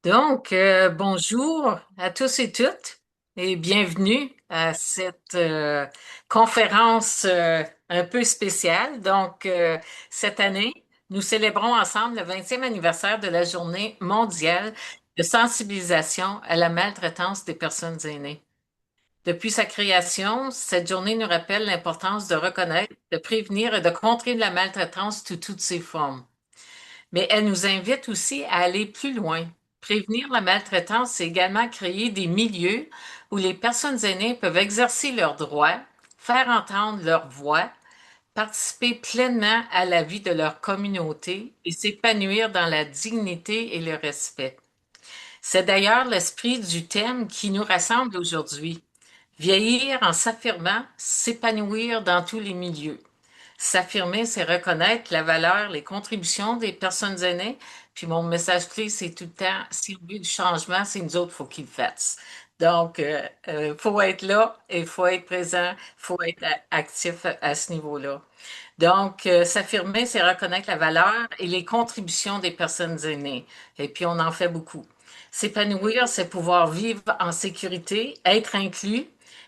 Bonjour à tous et toutes et bienvenue à cette conférence un peu spéciale. Cette année, nous célébrons ensemble le 20e anniversaire de la Journée mondiale de sensibilisation à la maltraitance des personnes aînées. Depuis sa création, cette journée nous rappelle l'importance de reconnaître, de prévenir et de contrer la maltraitance sous toutes ses formes. Mais elle nous invite aussi à aller plus loin. Prévenir la maltraitance, c'est également créer des milieux où les personnes aînées peuvent exercer leurs droits, faire entendre leur voix, participer pleinement à la vie de leur communauté et s'épanouir dans la dignité et le respect. C'est d'ailleurs l'esprit du thème qui nous rassemble aujourd'hui. Vieillir en s'affirmant, s'épanouir dans tous les milieux. S'affirmer, c'est reconnaître la valeur, les contributions des personnes aînées. Puis mon message clé, c'est tout le temps, si on veut du changement, c'est nous autres, faut qu'ils le fassent. Faut être là et faut être présent, faut être actif à ce niveau-là. S'affirmer, c'est reconnaître la valeur et les contributions des personnes aînées. Et puis, on en fait beaucoup. S'épanouir, c'est pouvoir vivre en sécurité, être inclus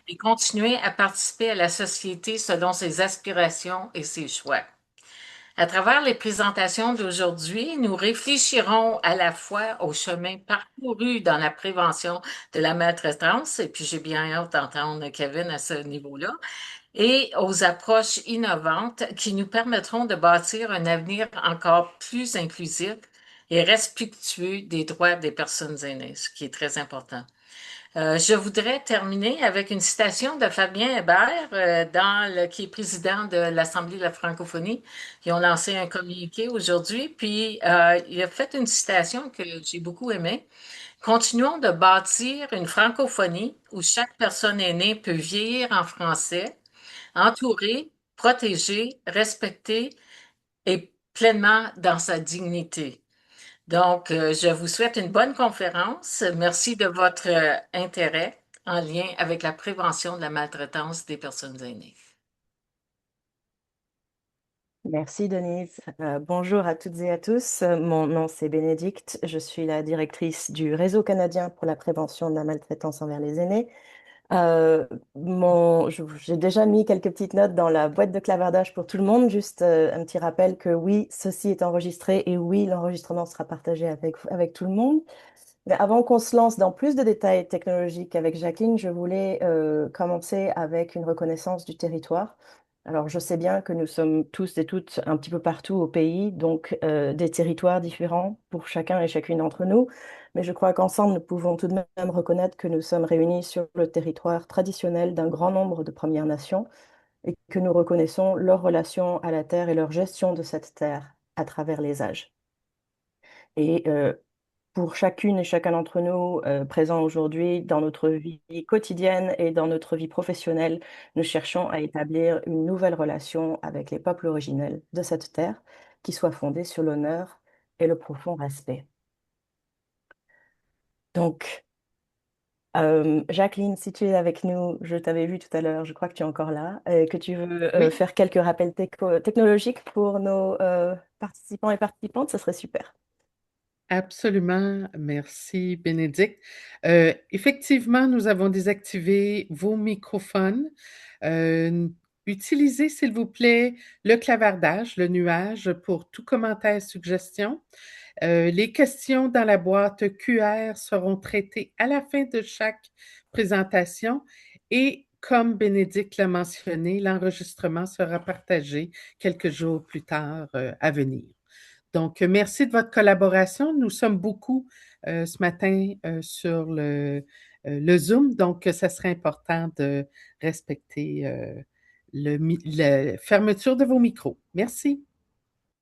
et continuer à participer à la société selon ses aspirations et ses choix. À travers les présentations d'aujourd'hui, nous réfléchirons à la fois au chemin parcouru dans la prévention de la maltraitance, et puis j'ai bien hâte d'entendre Kevin à ce niveau-là, et aux approches innovantes qui nous permettront de bâtir un avenir encore plus inclusif et respectueux des droits des personnes aînées, ce qui est très important. Je voudrais terminer avec une citation de Fabien Hébert, qui est président de l'Assemblée de la francophonie. Ils ont lancé un communiqué aujourd'hui, puis il a fait une citation que j'ai beaucoup aimée. Continuons de bâtir une francophonie où chaque personne aînée peut vieillir en français, entourée, protégée, respectée et pleinement dans sa dignité. Je vous souhaite une bonne conférence. Merci de votre intérêt en lien avec la prévention de la maltraitance des personnes aînées. Merci Denise. Bonjour à toutes et à tous. Mon nom c'est Bénédicte. Je suis la directrice du Réseau canadien pour la prévention de la maltraitance envers les aînés. J'ai déjà mis quelques petites notes dans la boîte de clavardage pour tout le monde. Juste un petit rappel que oui, ceci est enregistré et oui, l'enregistrement sera partagé avec tout le monde. Mais avant qu'on se lance dans plus de détails technologiques avec Jacqueline, je voulais commencer avec une reconnaissance du territoire. Alors, je sais bien que nous sommes tous et toutes un petit peu partout au pays, donc des territoires différents pour chacun et chacune d'entre nous. Mais je crois qu'ensemble, nous pouvons tout de même reconnaître que nous sommes réunis sur le territoire traditionnel d'un grand nombre de Premières Nations et que nous reconnaissons leur relation à la terre et leur gestion de cette terre à travers les âges. Et pour chacune et chacun d'entre nous présents aujourd'hui dans notre vie quotidienne et dans notre vie professionnelle, nous cherchons à établir une nouvelle relation avec les peuples originels de cette terre qui soit fondée sur l'honneur et le profond respect. Donc, Jacqueline, si tu es avec nous, je t'avais vu tout à l'heure, je crois que tu es encore là, et que tu veux Oui, faire quelques rappels technologiques pour nos participants et participantes, ce serait super. Absolument, merci Bénédicte. Effectivement, nous avons désactivé vos microphones. Euh, Utilisez, s'il vous plaît, le clavardage, le nuage pour tout commentaire, suggestion. Les questions dans la boîte QR seront traitées à la fin de chaque présentation et comme Bénédicte l'a mentionné, l'enregistrement sera partagé quelques jours plus tard à venir. Donc, merci de votre collaboration. Nous sommes beaucoup ce matin sur le Zoom, donc ça serait important de respecter la fermeture de vos micros. Merci.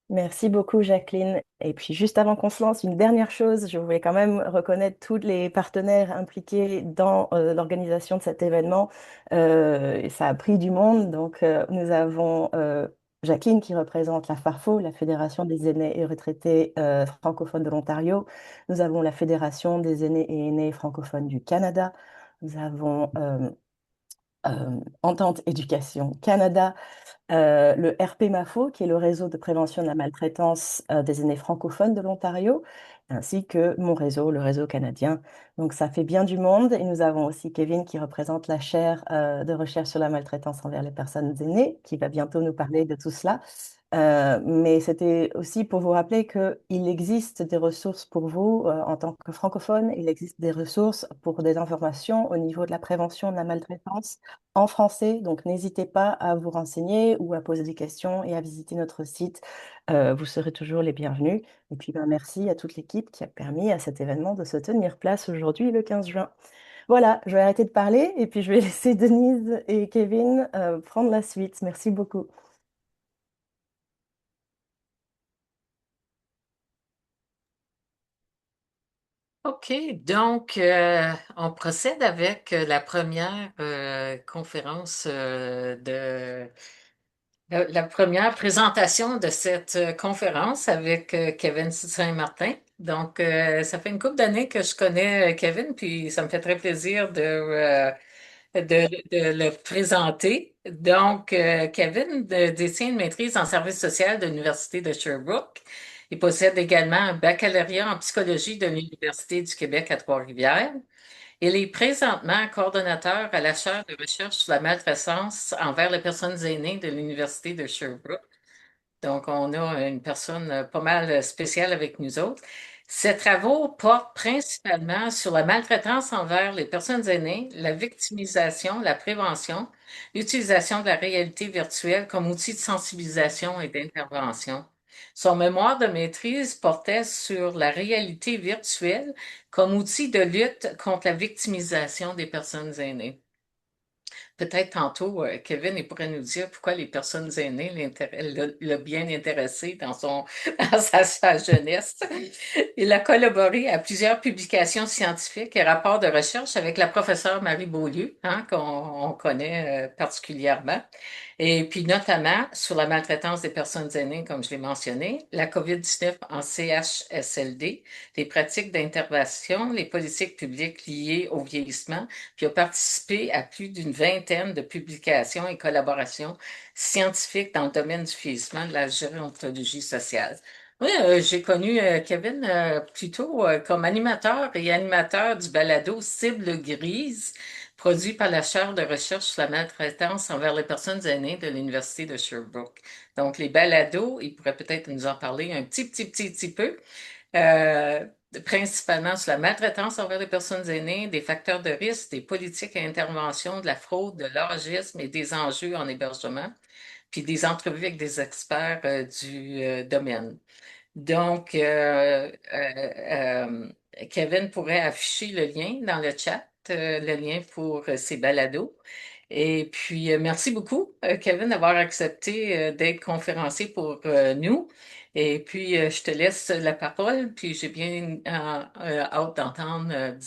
Merci beaucoup, Jacqueline. Et puis, juste avant qu'on se lance, une dernière chose, je voulais quand même reconnaître tous les partenaires impliqués dans l'organisation de cet événement. Et ça a pris du monde. Donc, nous avons Jacqueline qui représente la FARFO, la Fédération des aînés et retraités francophones de l'Ontario. Nous avons la Fédération des aînés et aînés francophones du Canada. Nous avons Entente Éducation Canada, le RP MAFO, qui est le réseau de prévention de la maltraitance des aînés francophones de l'Ontario, ainsi que mon réseau, le réseau canadien. Donc ça fait bien du monde. Et nous avons aussi Kevin qui représente la chaire de recherche sur la maltraitance envers les personnes aînées, qui va bientôt nous parler de tout cela. Mais c'était aussi pour vous rappeler qu'il existe des ressources pour vous en tant que francophone. Il existe des ressources pour des informations au niveau de la prévention de la maltraitance en français. Donc n'hésitez pas à vous renseigner ou à poser des questions et à visiter notre site. Vous serez toujours les bienvenus. Et puis ben, merci à toute l'équipe qui a permis à cet événement de se tenir place aujourd'hui, le 15 juin. Voilà, je vais arrêter de parler et puis je vais laisser Denise et Kevin prendre la suite. Merci beaucoup. OK, donc on procède avec la première conférence la première présentation de cette conférence avec Kevin Saint-Martin. Donc, ça fait une couple d'années que je connais Kevin, puis ça me fait très plaisir de le présenter. Donc, Kevin détient une maîtrise en service social de l'Université de Sherbrooke. Il possède également un baccalauréat en psychologie de l'Université du Québec à Trois-Rivières. Il est présentement coordonnateur à la chaire de recherche sur la maltraitance envers les personnes aînées de l'Université de Sherbrooke. Donc, on a une personne pas mal spéciale avec nous autres. Ces travaux portent principalement sur la maltraitance envers les personnes aînées, la victimisation, la prévention, l'utilisation de la réalité virtuelle comme outil de sensibilisation et d'intervention. Son mémoire de maîtrise portait sur la réalité virtuelle comme outil de lutte contre la victimisation des personnes aînées. Peut-être tantôt, Kevin, il pourrait nous dire pourquoi les personnes aînées l'ont bien intéressé dans dans sa jeunesse. Il a collaboré à plusieurs publications scientifiques et rapports de recherche avec la professeure Marie Beaulieu, hein, qu'on on connaît particulièrement, et puis notamment sur la maltraitance des personnes aînées, comme je l'ai mentionné, la COVID-19 en CHSLD, les pratiques d'intervention, les politiques publiques liées au vieillissement, puis a participé à plus d'une vingtaine de publications et collaborations scientifiques dans le domaine du vieillissement, de la gérontologie sociale. Oui, j'ai connu Kevin plutôt comme animateur et animateur du balado Cible grise, produit par la chaire de recherche sur la maltraitance envers les personnes aînées de l'Université de Sherbrooke. Donc, les balados, il pourrait peut-être nous en parler un petit peu euh, principalement sur la maltraitance envers les personnes aînées, des facteurs de risque, des politiques et interventions, de la fraude, de l'âgisme et des enjeux en hébergement, puis des entrevues avec des experts du domaine. Donc, Kevin pourrait afficher le lien dans le chat, le lien pour ses balados. Et puis, merci beaucoup, Kevin, d'avoir accepté d'être conférencier pour nous. Et puis, je te laisse la parole, puis j'ai bien hâte d'entendre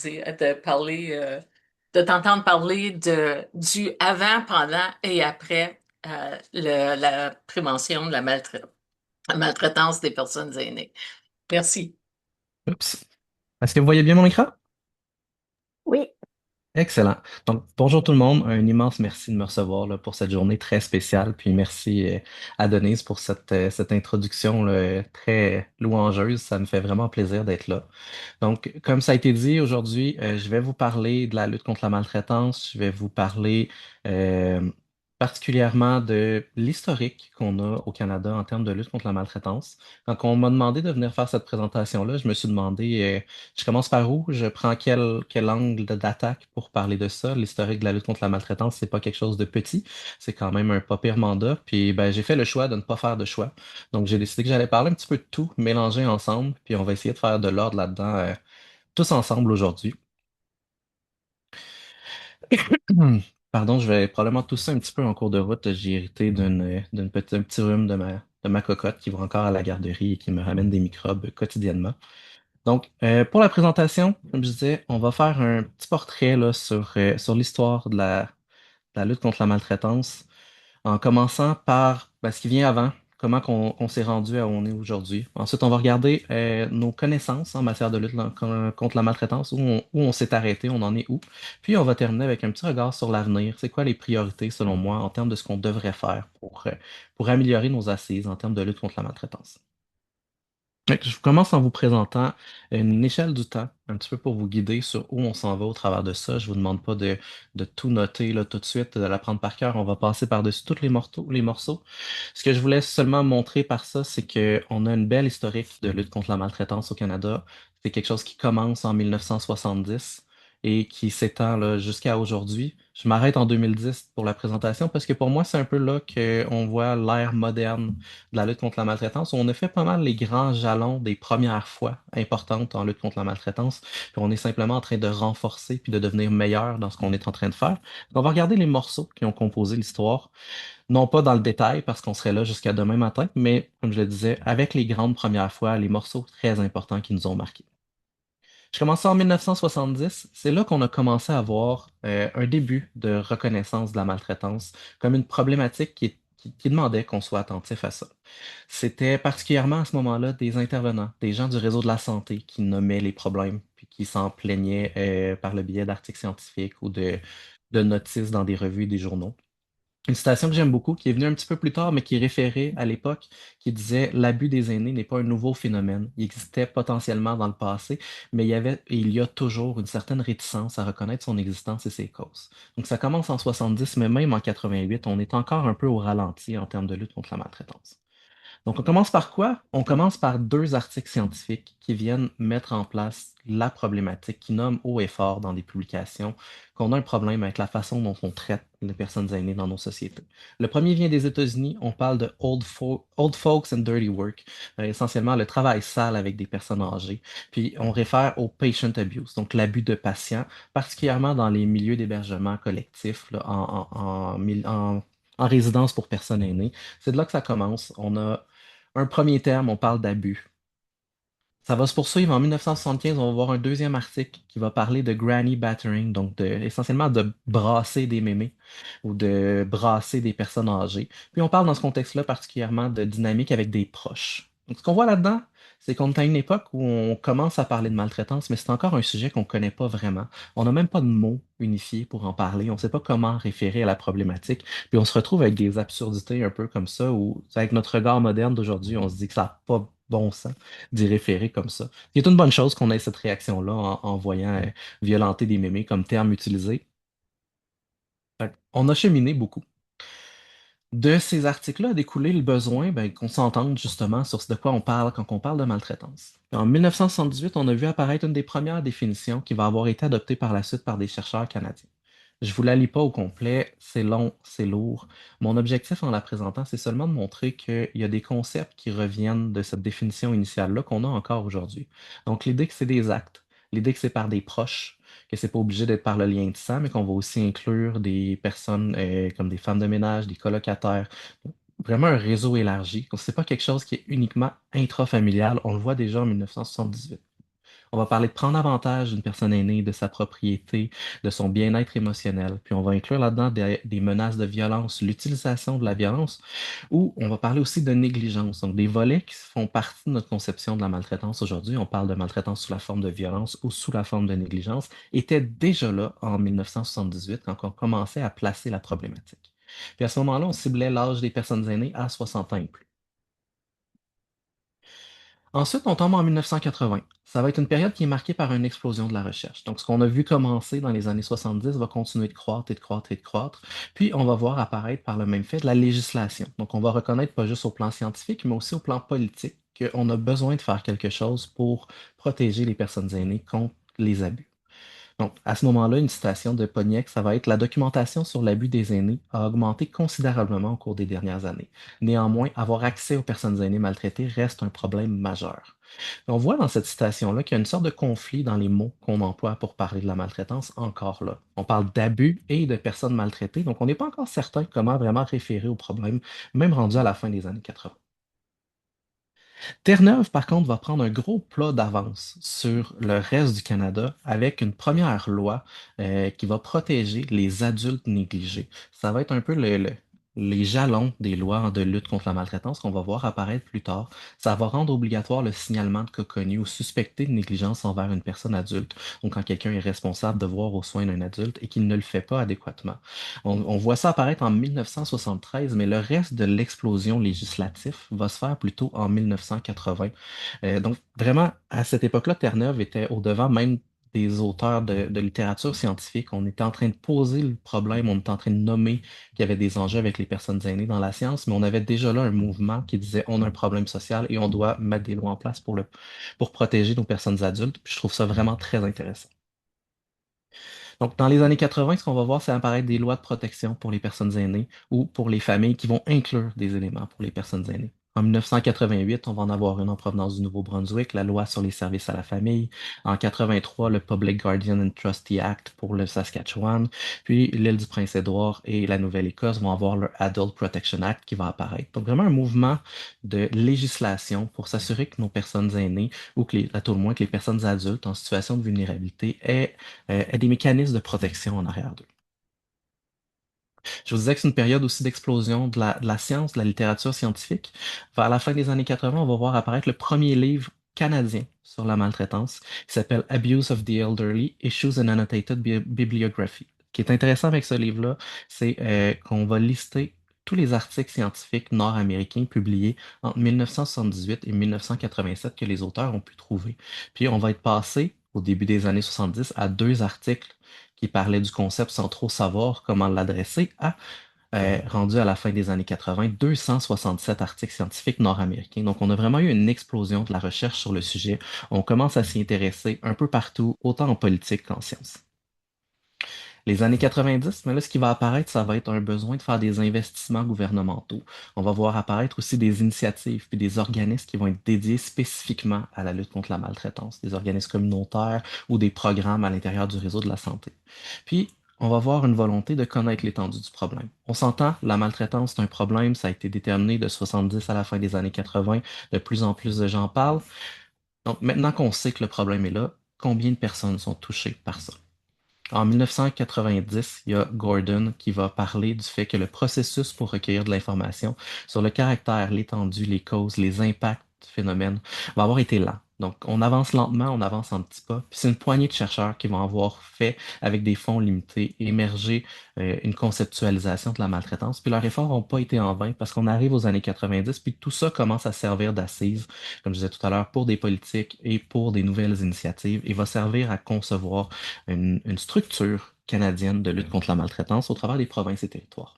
de t'entendre parler du avant, pendant et après la prévention de la maltraitance des personnes aînées. Merci. Oups. Est-ce que vous voyez bien mon écran? Oui. Excellent. Donc, bonjour tout le monde. Un immense merci de me recevoir là, pour cette journée très spéciale. Puis merci à Denise pour cette introduction là, très louangeuse. Ça me fait vraiment plaisir d'être là. Donc, comme ça a été dit, aujourd'hui, je vais vous parler de la lutte contre la maltraitance. Je vais vous parler euh, particulièrement de l'historique qu'on a au Canada en termes de lutte contre la maltraitance. Quand on m'a demandé de venir faire cette présentation-là, je me suis demandé, je commence par où? Je prends quel angle d'attaque pour parler de ça? L'historique de la lutte contre la maltraitance, c'est pas quelque chose de petit. C'est quand même un pas pire mandat. Puis, ben, j'ai fait le choix de ne pas faire de choix. Donc, j'ai décidé que j'allais parler un petit peu de tout, mélanger ensemble, puis on va essayer de faire de l'ordre là-dedans, tous ensemble aujourd'hui. Pardon, je vais probablement tousser un petit peu en cours de route. J'ai hérité d'un petit rhume de ma cocotte qui va encore à la garderie et qui me ramène des microbes quotidiennement. Donc, pour la présentation, comme je disais, on va faire un petit portrait là, sur l'histoire de la lutte contre la maltraitance, en commençant par ben, ce qui vient avant, qu'on s'est rendu à où on est aujourd'hui. Ensuite, on va regarder nos connaissances en matière de lutte contre la maltraitance, où on s'est arrêté, on en est où. Puis, on va terminer avec un petit regard sur l'avenir. C'est quoi les priorités, selon moi, en termes de ce qu'on devrait faire pour améliorer nos assises en termes de lutte contre la maltraitance. Fait que je commence en vous présentant une échelle du temps, un petit peu pour vous guider sur où on s'en va au travers de ça. Je vous demande pas de tout noter là, tout de suite, de l'apprendre par cœur. On va passer par-dessus tous les morceaux. Ce que je voulais seulement montrer par ça, c'est qu'on a une belle historique de lutte contre la maltraitance au Canada. C'est quelque chose qui commence en 1970 et qui s'étend là, jusqu'à aujourd'hui. Je m'arrête en 2010 pour la présentation parce que pour moi, c'est un peu là qu'on voit l'ère moderne de la lutte contre la maltraitance. On a fait pas mal les grands jalons des premières fois importantes en lutte contre la maltraitance. Puis on est simplement en train de renforcer puis de devenir meilleur dans ce qu'on est en train de faire. On va regarder les morceaux qui ont composé l'histoire. Non pas dans le détail parce qu'on serait là jusqu'à demain matin, mais comme je le disais, avec les grandes premières fois, les morceaux très importants qui nous ont marqués. Je commençais en 1970. C'est là qu'on a commencé à voir un début de reconnaissance de la maltraitance comme une problématique qui demandait qu'on soit attentif à ça. C'était particulièrement à ce moment-là des intervenants, des gens du réseau de la santé qui nommaient les problèmes, puis qui s'en plaignaient par le biais d'articles scientifiques ou de notices dans des revues et des journaux. Une citation que j'aime beaucoup, qui est venue un petit peu plus tard, mais qui référait à l'époque, qui disait: l'abus des aînés n'est pas un nouveau phénomène. Il existait potentiellement dans le passé, mais il y a toujours une certaine réticence à reconnaître son existence et ses causes. Donc ça commence en 70, mais même en 88, on est encore un peu au ralenti en termes de lutte contre la maltraitance. Donc, on commence par quoi? On commence par deux articles scientifiques qui viennent mettre en place la problématique, qui nomment haut et fort dans des publications qu'on a un problème avec la façon dont on traite les personnes aînées dans nos sociétés. Le premier vient des États-Unis. On parle de old folks and dirty work, essentiellement le travail sale avec des personnes âgées. Puis, on réfère au patient abuse, donc l'abus de patients, particulièrement dans les milieux d'hébergement collectif, là, en résidence pour personnes aînées. C'est de là que ça commence. On a un premier terme, on parle d'abus. Ça va se poursuivre en 1975, on va voir un deuxième article qui va parler de granny battering, donc essentiellement de brasser des mémés ou de brasser des personnes âgées. Puis on parle dans ce contexte-là particulièrement de dynamique avec des proches. Donc ce qu'on voit là-dedans, c'est qu'on est à une époque où on commence à parler de maltraitance, mais c'est encore un sujet qu'on ne connaît pas vraiment. On n'a même pas de mots unifiés pour en parler. On ne sait pas comment référer à la problématique. Puis on se retrouve avec des absurdités un peu comme ça, où avec notre regard moderne d'aujourd'hui, on se dit que ça n'a pas bon sens d'y référer comme ça. C'est une bonne chose qu'on ait cette réaction-là en voyant violenter des mémés comme terme utilisé. On a cheminé beaucoup. De ces articles-là a découlé le besoin qu'on s'entende justement sur ce de quoi on parle quand on parle de maltraitance. En 1978, on a vu apparaître une des premières définitions qui va avoir été adoptée par la suite par des chercheurs canadiens. Je vous la lis pas au complet, c'est long, c'est lourd. Mon objectif en la présentant, c'est seulement de montrer qu'il y a des concepts qui reviennent de cette définition initiale-là qu'on a encore aujourd'hui. Donc l'idée que c'est des actes, l'idée que c'est par des proches, que c'est pas obligé d'être par le lien de sang, mais qu'on va aussi inclure des personnes comme des femmes de ménage, des colocataires, vraiment un réseau élargi. Donc, c'est pas quelque chose qui est uniquement intrafamilial. On le voit déjà en 1978. On va parler de prendre avantage d'une personne aînée, de sa propriété, de son bien-être émotionnel. Puis on va inclure là-dedans des menaces de violence, l'utilisation de la violence, ou on va parler aussi de négligence. Donc des volets qui font partie de notre conception de la maltraitance aujourd'hui. On parle de maltraitance sous la forme de violence ou sous la forme de négligence, étaient déjà là en 1978 quand on commençait à placer la problématique. Puis à ce moment-là, on ciblait l'âge des personnes aînées à 60 ans et plus. Ensuite, on tombe en 1980. Ça va être une période qui est marquée par une explosion de la recherche. Donc, ce qu'on a vu commencer dans les années 70 va continuer de croître et de croître et de croître. Puis, on va voir apparaître par le même fait de la législation. Donc, on va reconnaître pas juste au plan scientifique, mais aussi au plan politique qu'on a besoin de faire quelque chose pour protéger les personnes aînées contre les abus. Donc, à ce moment-là, une citation de Poniek, ça va être: la documentation sur l'abus des aînés a augmenté considérablement au cours des dernières années. Néanmoins, avoir accès aux personnes aînées maltraitées reste un problème majeur. On voit dans cette citation-là qu'il y a une sorte de conflit dans les mots qu'on emploie pour parler de la maltraitance encore là. On parle d'abus et de personnes maltraitées, donc on n'est pas encore certain comment vraiment référer au problème, même rendu à la fin des années 80. Terre-Neuve, par contre, va prendre un gros plat d'avance sur le reste du Canada avec une première loi qui va protéger les adultes négligés. Ça va être un peu les jalons des lois de lutte contre la maltraitance qu'on va voir apparaître plus tard. Ça va rendre obligatoire le signalement de cas connus ou suspecté de négligence envers une personne adulte, donc quand quelqu'un est responsable de voir aux soins d'un adulte et qu'il ne le fait pas adéquatement. On voit ça apparaître en 1973, mais le reste de l'explosion législative va se faire plutôt en 1980. Donc vraiment, à cette époque-là, Terre-Neuve était au devant même des auteurs de littérature scientifique. On était en train de poser le problème, on était en train de nommer qu'il y avait des enjeux avec les personnes aînées dans la science, mais on avait déjà là un mouvement qui disait on a un problème social et on doit mettre des lois en place pour protéger nos personnes adultes. Puis je trouve ça vraiment très intéressant. Donc, dans les années 80, ce qu'on va voir, c'est apparaître des lois de protection pour les personnes aînées ou pour les familles qui vont inclure des éléments pour les personnes aînées. En 1988, on va en avoir une en provenance du Nouveau-Brunswick, la loi sur les services à la famille. En 83, le Public Guardian and Trustee Act pour le Saskatchewan. Puis l'île du Prince-Édouard et la Nouvelle-Écosse vont avoir leur Adult Protection Act qui va apparaître. Donc vraiment un mouvement de législation pour s'assurer que nos personnes aînées ou que à tout le moins que les personnes adultes en situation de vulnérabilité aient des mécanismes de protection en arrière d'eux. Je vous disais que c'est une période aussi d'explosion de la science, de la littérature scientifique. Vers la fin des années 80, on va voir apparaître le premier livre canadien sur la maltraitance, qui s'appelle Abuse of the Elderly, Issues and Annotated Bibliography. Ce qui est intéressant avec ce livre-là, c'est qu'on va lister tous les articles scientifiques nord-américains publiés entre 1978 et 1987 que les auteurs ont pu trouver. Puis on va être passé, au début des années 70, à deux articles qui parlaient du concept sans trop savoir comment l'adresser, à rendu à la fin des années 80, 267 articles scientifiques nord-américains. Donc, on a vraiment eu une explosion de la recherche sur le sujet. On commence à s'y intéresser un peu partout, autant en politique qu'en sciences. Les années 90, mais là, ce qui va apparaître, ça va être un besoin de faire des investissements gouvernementaux. On va voir apparaître aussi des initiatives puis des organismes qui vont être dédiés spécifiquement à la lutte contre la maltraitance, des organismes communautaires ou des programmes à l'intérieur du réseau de la santé. Puis, on va voir une volonté de connaître l'étendue du problème. On s'entend, la maltraitance, c'est un problème, ça a été déterminé de 70 à la fin des années 80, de plus en plus de gens parlent. Donc, maintenant qu'on sait que le problème est là, combien de personnes sont touchées par ça? En 1990, il y a Gordon qui va parler du fait que le processus pour recueillir de l'information sur le caractère, l'étendue, les causes, les impacts du phénomène va avoir été lent. Donc, on avance lentement, on avance en petits pas. Puis c'est une poignée de chercheurs qui vont avoir fait, avec des fonds limités, émerger une conceptualisation de la maltraitance. Puis leurs efforts n'ont pas été en vain parce qu'on arrive aux années 90, puis tout ça commence à servir d'assise, comme je disais tout à l'heure, pour des politiques et pour des nouvelles initiatives et va servir à concevoir une structure canadienne de lutte contre la maltraitance au travers des provinces et territoires.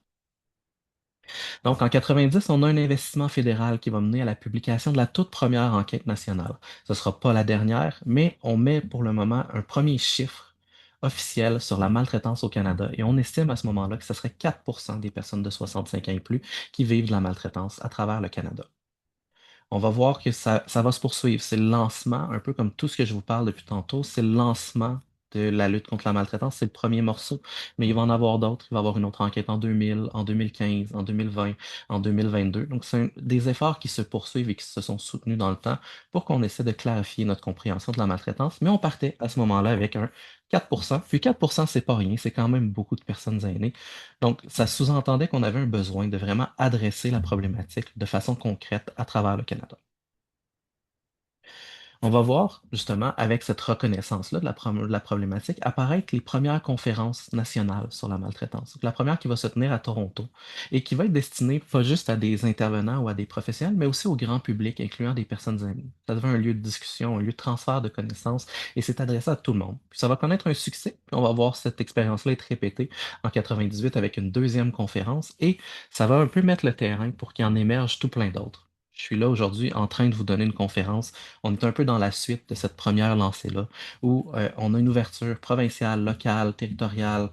Donc, en 90, on a un investissement fédéral qui va mener à la publication de la toute première enquête nationale. Ce ne sera pas la dernière, mais on met pour le moment un premier chiffre officiel sur la maltraitance au Canada et on estime à ce moment-là que ce serait 4% des personnes de 65 ans et plus qui vivent de la maltraitance à travers le Canada. On va voir que ça va se poursuivre. C'est le lancement, un peu comme tout ce que je vous parle depuis tantôt, c'est le lancement de la lutte contre la maltraitance. C'est le premier morceau, mais il va en avoir d'autres. Il va y avoir une autre enquête en 2000, en 2015, en 2020, en 2022. Donc, c'est des efforts qui se poursuivent et qui se sont soutenus dans le temps pour qu'on essaie de clarifier notre compréhension de la maltraitance. Mais on partait à ce moment-là avec un 4%. Puis 4%, c'est pas rien, c'est quand même beaucoup de personnes aînées. Donc, ça sous-entendait qu'on avait un besoin de vraiment adresser la problématique de façon concrète à travers le Canada. On va voir, justement, avec cette reconnaissance-là de la problématique, apparaître les premières conférences nationales sur la maltraitance. Donc, la première qui va se tenir à Toronto et qui va être destinée pas juste à des intervenants ou à des professionnels, mais aussi au grand public, incluant des personnes aînées. Ça devient un lieu de discussion, un lieu de transfert de connaissances et c'est adressé à tout le monde. Puis ça va connaître un succès, puis on va voir cette expérience-là être répétée en 98 avec une deuxième conférence et ça va un peu mettre le terrain pour qu'il en émerge tout plein d'autres. Je suis là aujourd'hui en train de vous donner une conférence. On est un peu dans la suite de cette première lancée-là, où on a une ouverture provinciale, locale, territoriale,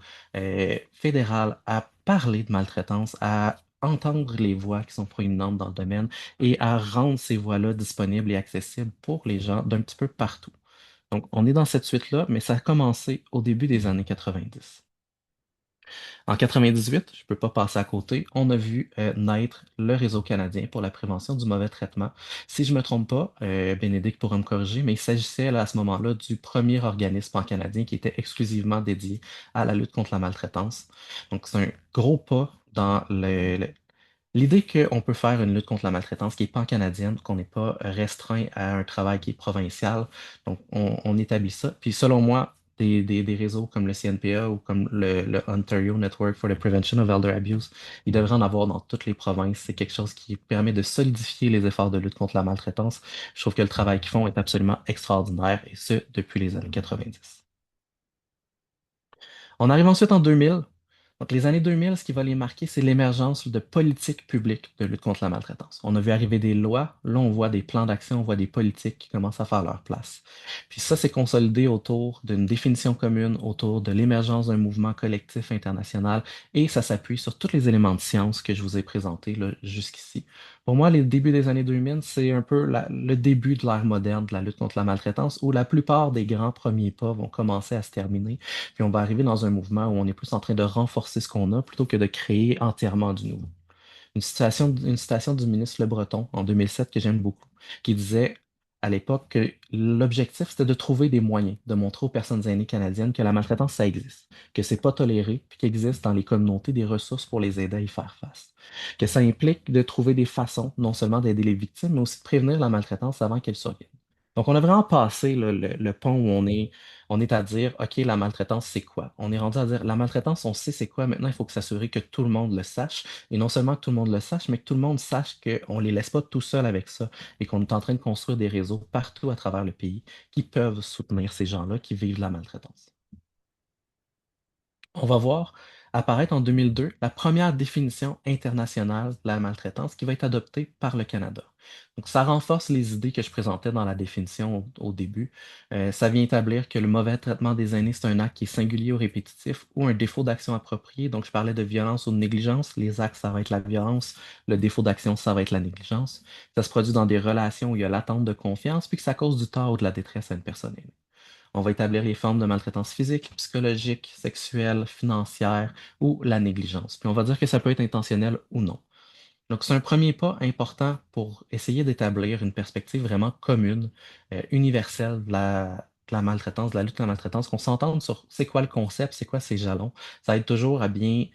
fédérale à parler de maltraitance, à entendre les voix qui sont proéminentes dans le domaine et à rendre ces voix-là disponibles et accessibles pour les gens d'un petit peu partout. Donc, on est dans cette suite-là, mais ça a commencé au début des années 90. En 98, je ne peux pas passer à côté, on a vu naître le Réseau canadien pour la prévention du mauvais traitement. Si je ne me trompe pas, Bénédicte pourra me corriger, mais il s'agissait là, à ce moment-là du premier organisme en canadien qui était exclusivement dédié à la lutte contre la maltraitance. Donc, c'est un gros pas dans l'idée qu'on peut faire une lutte contre la maltraitance qui est pan-canadienne, qu'on n'est pas restreint à un travail qui est provincial. Donc, on établit ça. Puis, selon moi, des réseaux comme le CNPA ou comme le Ontario Network for the Prevention of Elder Abuse, il devrait en avoir dans toutes les provinces. C'est quelque chose qui permet de solidifier les efforts de lutte contre la maltraitance. Je trouve que le travail qu'ils font est absolument extraordinaire, et ce, depuis les années 90. On arrive ensuite en 2000. Donc, les années 2000, ce qui va les marquer, c'est l'émergence de politiques publiques de lutte contre la maltraitance. On a vu arriver des lois, là, on voit des plans d'action, on voit des politiques qui commencent à faire leur place. Puis ça, c'est consolidé autour d'une définition commune, autour de l'émergence d'un mouvement collectif international, et ça s'appuie sur tous les éléments de science que je vous ai présentés là, jusqu'ici. Pour moi, les débuts des années 2000, c'est un peu le début de l'ère moderne de la lutte contre la maltraitance, où la plupart des grands premiers pas vont commencer à se terminer. Puis on va arriver dans un mouvement où on est plus en train de renforcer ce qu'on a plutôt que de créer entièrement du nouveau. Une citation du ministre Le Breton en 2007 que j'aime beaucoup, qui disait à l'époque que l'objectif, c'était de trouver des moyens de montrer aux personnes aînées canadiennes que la maltraitance, ça existe, que c'est pas toléré, puis qu'il existe dans les communautés des ressources pour les aider à y faire face. Que ça implique de trouver des façons, non seulement d'aider les victimes, mais aussi de prévenir la maltraitance avant qu'elle survienne. Donc, on a vraiment passé le pont où on est à dire, OK, la maltraitance, c'est quoi? On est rendu à dire, la maltraitance, on sait c'est quoi. Maintenant, il faut que s'assurer que tout le monde le sache. Et non seulement que tout le monde le sache, mais que tout le monde sache qu'on ne les laisse pas tout seuls avec ça et qu'on est en train de construire des réseaux partout à travers le pays qui peuvent soutenir ces gens-là qui vivent la maltraitance. On va voir apparaître en 2002 la première définition internationale de la maltraitance qui va être adoptée par le Canada. Donc, ça renforce les idées que je présentais dans la définition au début. Ça vient établir que le mauvais traitement des aînés, c'est un acte qui est singulier ou répétitif ou un défaut d'action appropriée. Donc, je parlais de violence ou de négligence. Les actes, ça va être la violence. Le défaut d'action, ça va être la négligence. Ça se produit dans des relations où il y a l'attente de confiance, puis que ça cause du tort ou de la détresse à une personne aînée. On va établir les formes de maltraitance physique, psychologique, sexuelle, financière ou la négligence. Puis on va dire que ça peut être intentionnel ou non. Donc c'est un premier pas important pour essayer d'établir une perspective vraiment commune, universelle de la maltraitance, de la lutte contre la maltraitance, qu'on s'entende sur c'est quoi le concept, c'est quoi ces jalons. Ça aide toujours à bien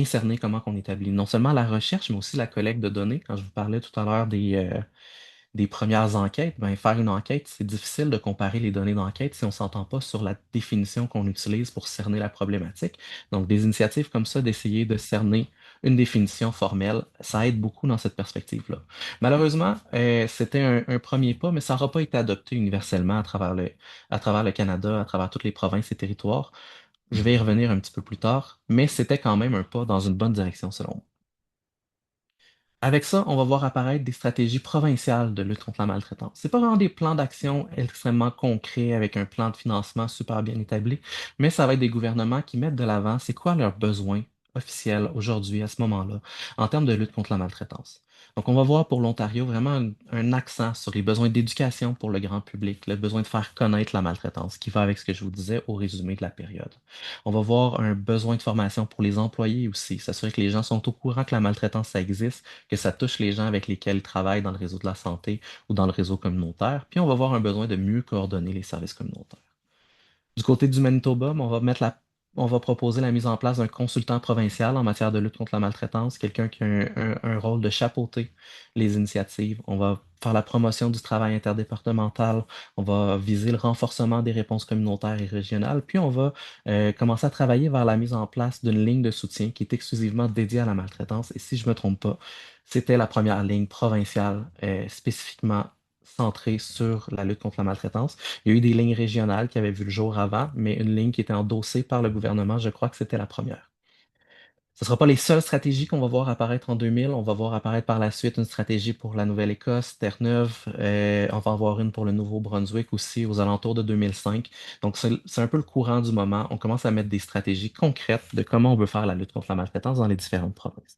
cerner comment on établit non seulement la recherche, mais aussi la collecte de données. Quand je vous parlais tout à l'heure des premières enquêtes, ben, faire une enquête, c'est difficile de comparer les données d'enquête si on ne s'entend pas sur la définition qu'on utilise pour cerner la problématique. Donc, des initiatives comme ça, d'essayer de cerner une définition formelle, ça aide beaucoup dans cette perspective-là. Malheureusement, c'était un premier pas, mais ça n'aura pas été adopté universellement à travers le Canada, à travers toutes les provinces et territoires. Je vais y revenir un petit peu plus tard, mais c'était quand même un pas dans une bonne direction selon moi. Avec ça, on va voir apparaître des stratégies provinciales de lutte contre la maltraitance. C'est pas vraiment des plans d'action extrêmement concrets avec un plan de financement super bien établi, mais ça va être des gouvernements qui mettent de l'avant c'est quoi leurs besoins officiels aujourd'hui, à ce moment-là, en termes de lutte contre la maltraitance. Donc, on va voir pour l'Ontario vraiment un accent sur les besoins d'éducation pour le grand public, le besoin de faire connaître la maltraitance, qui va avec ce que je vous disais au résumé de la période. On va voir un besoin de formation pour les employés aussi, s'assurer que les gens sont au courant que la maltraitance, ça existe, que ça touche les gens avec lesquels ils travaillent dans le réseau de la santé ou dans le réseau communautaire. Puis on va avoir un besoin de mieux coordonner les services communautaires. Du côté du Manitoba, on va proposer la mise en place d'un consultant provincial en matière de lutte contre la maltraitance, quelqu'un qui a un rôle de chapeauter les initiatives. On va faire la promotion du travail interdépartemental, on va viser le renforcement des réponses communautaires et régionales, puis on va commencer à travailler vers la mise en place d'une ligne de soutien qui est exclusivement dédiée à la maltraitance. Et si je ne me trompe pas, c'était la première ligne provinciale spécifiquement centrée sur la lutte contre la maltraitance. Il y a eu des lignes régionales qui avaient vu le jour avant, mais une ligne qui était endossée par le gouvernement, je crois que c'était la première. Ce ne sera pas les seules stratégies qu'on va voir apparaître en 2000. On va voir apparaître par la suite une stratégie pour la Nouvelle-Écosse, Terre-Neuve. On va avoir une pour le Nouveau-Brunswick aussi aux alentours de 2005. Donc, c'est un peu le courant du moment. On commence à mettre des stratégies concrètes de comment on veut faire la lutte contre la maltraitance dans les différentes provinces.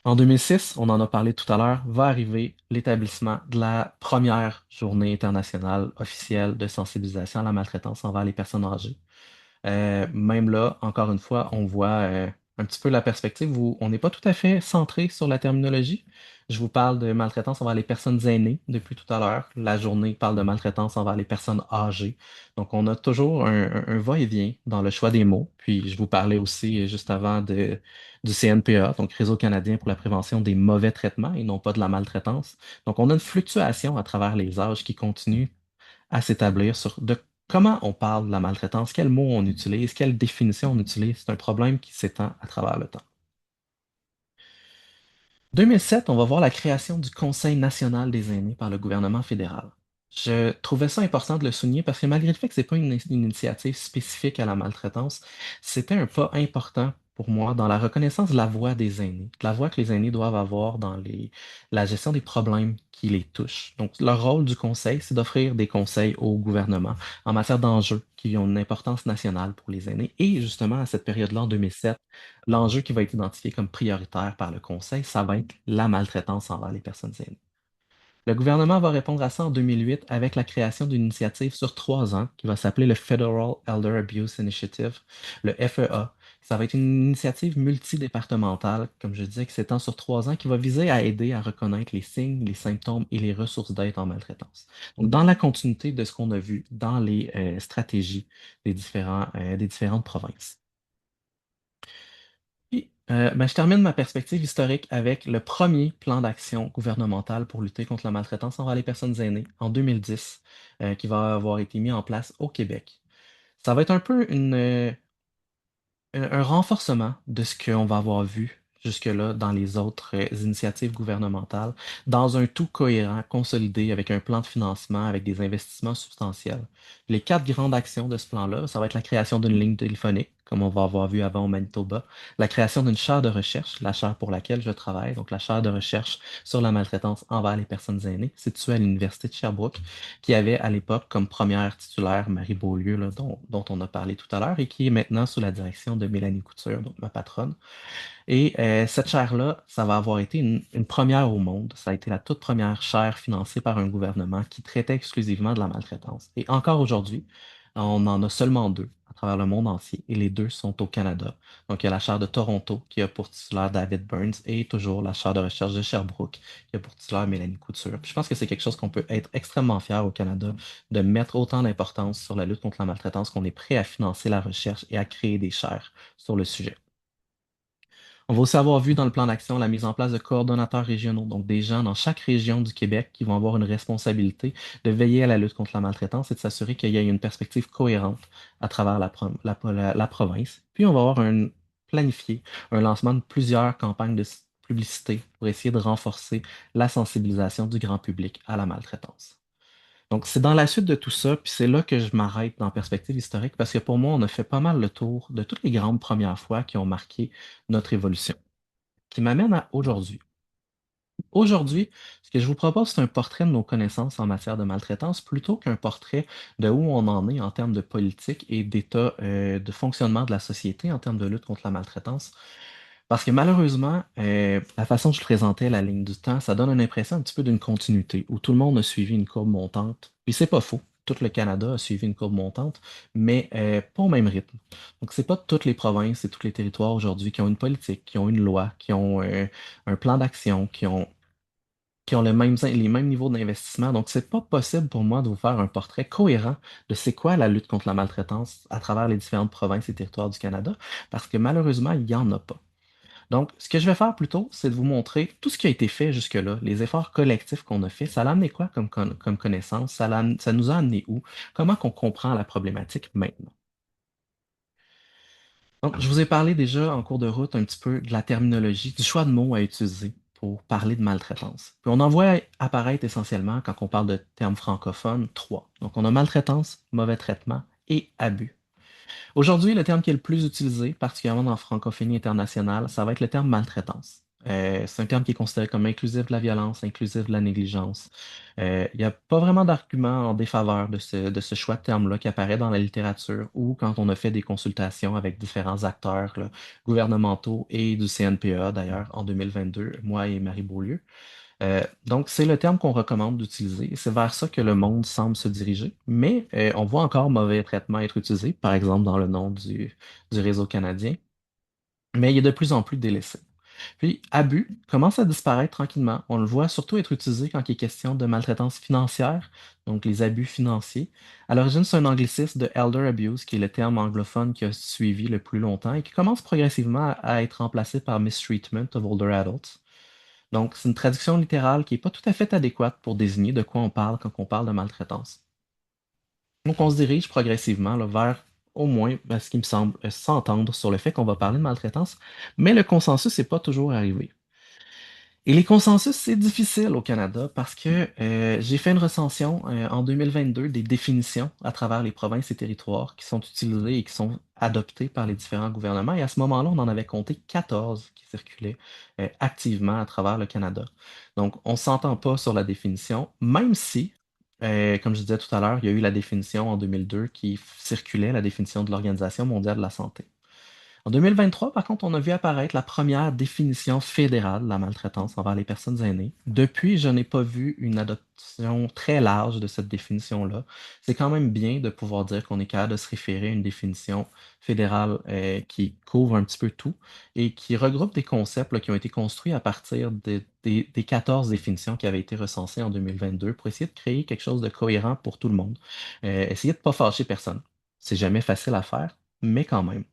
En 2006, on en a parlé tout à l'heure, va arriver l'établissement de la première journée internationale officielle de sensibilisation à la maltraitance envers les personnes âgées. Même là, encore une fois, on voit un petit peu la perspective où on n'est pas tout à fait centré sur la terminologie. Je vous parle de maltraitance envers les personnes aînées depuis tout à l'heure. La journée parle de maltraitance envers les personnes âgées. Donc, on a toujours un va-et-vient dans le choix des mots. Puis, je vous parlais aussi juste avant du CNPA, donc Réseau canadien pour la prévention des mauvais traitements et non pas de la maltraitance. Donc, on a une fluctuation à travers les âges qui continue à s'établir sur de comment on parle de la maltraitance, quels mots on utilise, quelle définition on utilise. C'est un problème qui s'étend à travers le temps. 2007, on va voir la création du Conseil national des aînés par le gouvernement fédéral. Je trouvais ça important de le souligner parce que malgré le fait que ce n'est pas une initiative spécifique à la maltraitance, c'était un pas important pour moi dans la reconnaissance de la voix des aînés, de la voix que les aînés doivent avoir dans la gestion des problèmes qui les touchent. Donc, le rôle du conseil, c'est d'offrir des conseils au gouvernement en matière d'enjeux qui ont une importance nationale pour les aînés. Et justement, à cette période-là, en 2007, l'enjeu qui va être identifié comme prioritaire par le Conseil, ça va être la maltraitance envers les personnes aînées. Le gouvernement va répondre à ça en 2008 avec la création d'une initiative sur 3 ans qui va s'appeler le Federal Elder Abuse Initiative, le FEA. Ça va être une initiative multidépartementale, comme je disais, qui s'étend sur 3 ans, qui va viser à aider à reconnaître les signes, les symptômes et les ressources d'aide en maltraitance. Donc, dans la continuité de ce qu'on a vu dans les stratégies des différentes provinces. Puis, je termine ma perspective historique avec le premier plan d'action gouvernemental pour lutter contre la maltraitance envers les personnes aînées en 2010, qui va avoir été mis en place au Québec. Ça va être un peu un renforcement de ce qu'on va avoir vu jusque-là dans les autres initiatives gouvernementales, dans un tout cohérent, consolidé, avec un plan de financement, avec des investissements substantiels. Les 4 grandes actions de ce plan-là, ça va être la création d'une ligne téléphonique, comme on va avoir vu avant au Manitoba, la création d'une chaire de recherche, la chaire pour laquelle je travaille, donc la chaire de recherche sur la maltraitance envers les personnes aînées, située à l'Université de Sherbrooke, qui avait à l'époque comme première titulaire Marie Beaulieu, là, dont on a parlé tout à l'heure, et qui est maintenant sous la direction de Mélanie Couture, donc ma patronne. Et cette chaire-là, ça va avoir été une première au monde. Ça a été la toute première chaire financée par un gouvernement qui traitait exclusivement de la maltraitance. Et encore aujourd'hui, on en a seulement 2 à travers le monde entier, et les 2 sont au Canada. Donc, il y a la chaire de Toronto qui a pour titulaire David Burns et toujours la chaire de recherche de Sherbrooke qui a pour titulaire Mélanie Couture. Puis je pense que c'est quelque chose qu'on peut être extrêmement fier au Canada de mettre autant d'importance sur la lutte contre la maltraitance qu'on est prêt à financer la recherche et à créer des chaires sur le sujet. On va aussi avoir vu dans le plan d'action la mise en place de coordonnateurs régionaux, donc des gens dans chaque région du Québec qui vont avoir une responsabilité de veiller à la lutte contre la maltraitance et de s'assurer qu'il y ait une perspective cohérente à travers la province. Puis on va avoir planifié un lancement de plusieurs campagnes de publicité pour essayer de renforcer la sensibilisation du grand public à la maltraitance. Donc, c'est dans la suite de tout ça, puis c'est là que je m'arrête dans perspective historique, parce que pour moi, on a fait pas mal le tour de toutes les grandes premières fois qui ont marqué notre évolution, qui m'amène à aujourd'hui. Aujourd'hui, ce que je vous propose, c'est un portrait de nos connaissances en matière de maltraitance plutôt qu'un portrait de où on en est en termes de politique et d'état de fonctionnement de la société en termes de lutte contre la maltraitance. Parce que malheureusement, la façon dont je présentais la ligne du temps, ça donne une impression un petit peu d'une continuité, où tout le monde a suivi une courbe montante. Puis c'est pas faux. Tout le Canada a suivi une courbe montante, mais pas au même rythme. Donc, c'est pas toutes les provinces et tous les territoires aujourd'hui qui ont une politique, qui ont une loi, qui ont un plan d'action, qui ont les mêmes niveaux d'investissement. Donc, c'est pas possible pour moi de vous faire un portrait cohérent de c'est quoi la lutte contre la maltraitance à travers les différentes provinces et territoires du Canada, parce que malheureusement, il n'y en a pas. Donc, ce que je vais faire plutôt, c'est de vous montrer tout ce qui a été fait jusque-là, les efforts collectifs qu'on a fait. Ça l'a amené quoi comme connaissance? Ça nous a amené où? Comment qu'on comprend la problématique maintenant? Donc, je vous ai parlé déjà en cours de route un petit peu de la terminologie, du choix de mots à utiliser pour parler de maltraitance. Puis on en voit apparaître essentiellement quand on parle de termes francophones, 3. Donc, on a maltraitance, mauvais traitement et abus. Aujourd'hui, le terme qui est le plus utilisé, particulièrement dans la francophonie internationale, ça va être le terme maltraitance. C'est un terme qui est considéré comme inclusif de la violence, inclusif de la négligence. Il n'y a pas vraiment d'argument en défaveur de ce choix de terme-là qui apparaît dans la littérature ou quand on a fait des consultations avec différents acteurs là, gouvernementaux et du CNPA d'ailleurs en 2022, moi et Marie Beaulieu. Donc, c'est le terme qu'on recommande d'utiliser. C'est vers ça que le monde semble se diriger. Mais on voit encore mauvais traitement être utilisé, par exemple dans le nom du réseau canadien. mais il est de plus en plus délaissé. Puis, abus commence à disparaître tranquillement. On le voit surtout être utilisé quand il est question de maltraitance financière, donc les abus financiers. À l'origine, c'est un anglicisme de elder abuse, qui est le terme anglophone qui a suivi le plus longtemps et qui commence progressivement à être remplacé par mistreatment of older adults. Donc, c'est une traduction littérale qui n'est pas tout à fait adéquate pour désigner de quoi on parle quand on parle de maltraitance. Donc, on se dirige progressivement là, vers au moins ce qui me semble s'entendre sur le fait qu'on va parler de maltraitance, mais le consensus n'est pas toujours arrivé. Et les consensus, c'est difficile au Canada parce que j'ai fait une recension en 2022 des définitions à travers les provinces et territoires qui sont utilisées et qui sont adoptées par les différents gouvernements. Et à ce moment-là, on en avait compté 14 qui circulaient activement à travers le Canada. Donc, on ne s'entend pas sur la définition, même si, comme je disais tout à l'heure, il y a eu la définition en 2002 qui circulait, la définition de l'Organisation mondiale de la santé. En 2023, par contre, on a vu apparaître la première définition fédérale de la maltraitance envers les personnes aînées. Depuis, je n'ai pas vu une adoption très large de cette définition-là. C'est quand même bien de pouvoir dire qu'on est capable de se référer à une définition fédérale qui couvre un petit peu tout et qui regroupe des concepts là, qui ont été construits à partir des 14 définitions qui avaient été recensées en 2022 pour essayer de créer quelque chose de cohérent pour tout le monde. Essayer de ne pas fâcher personne. C'est jamais facile à faire, mais quand même.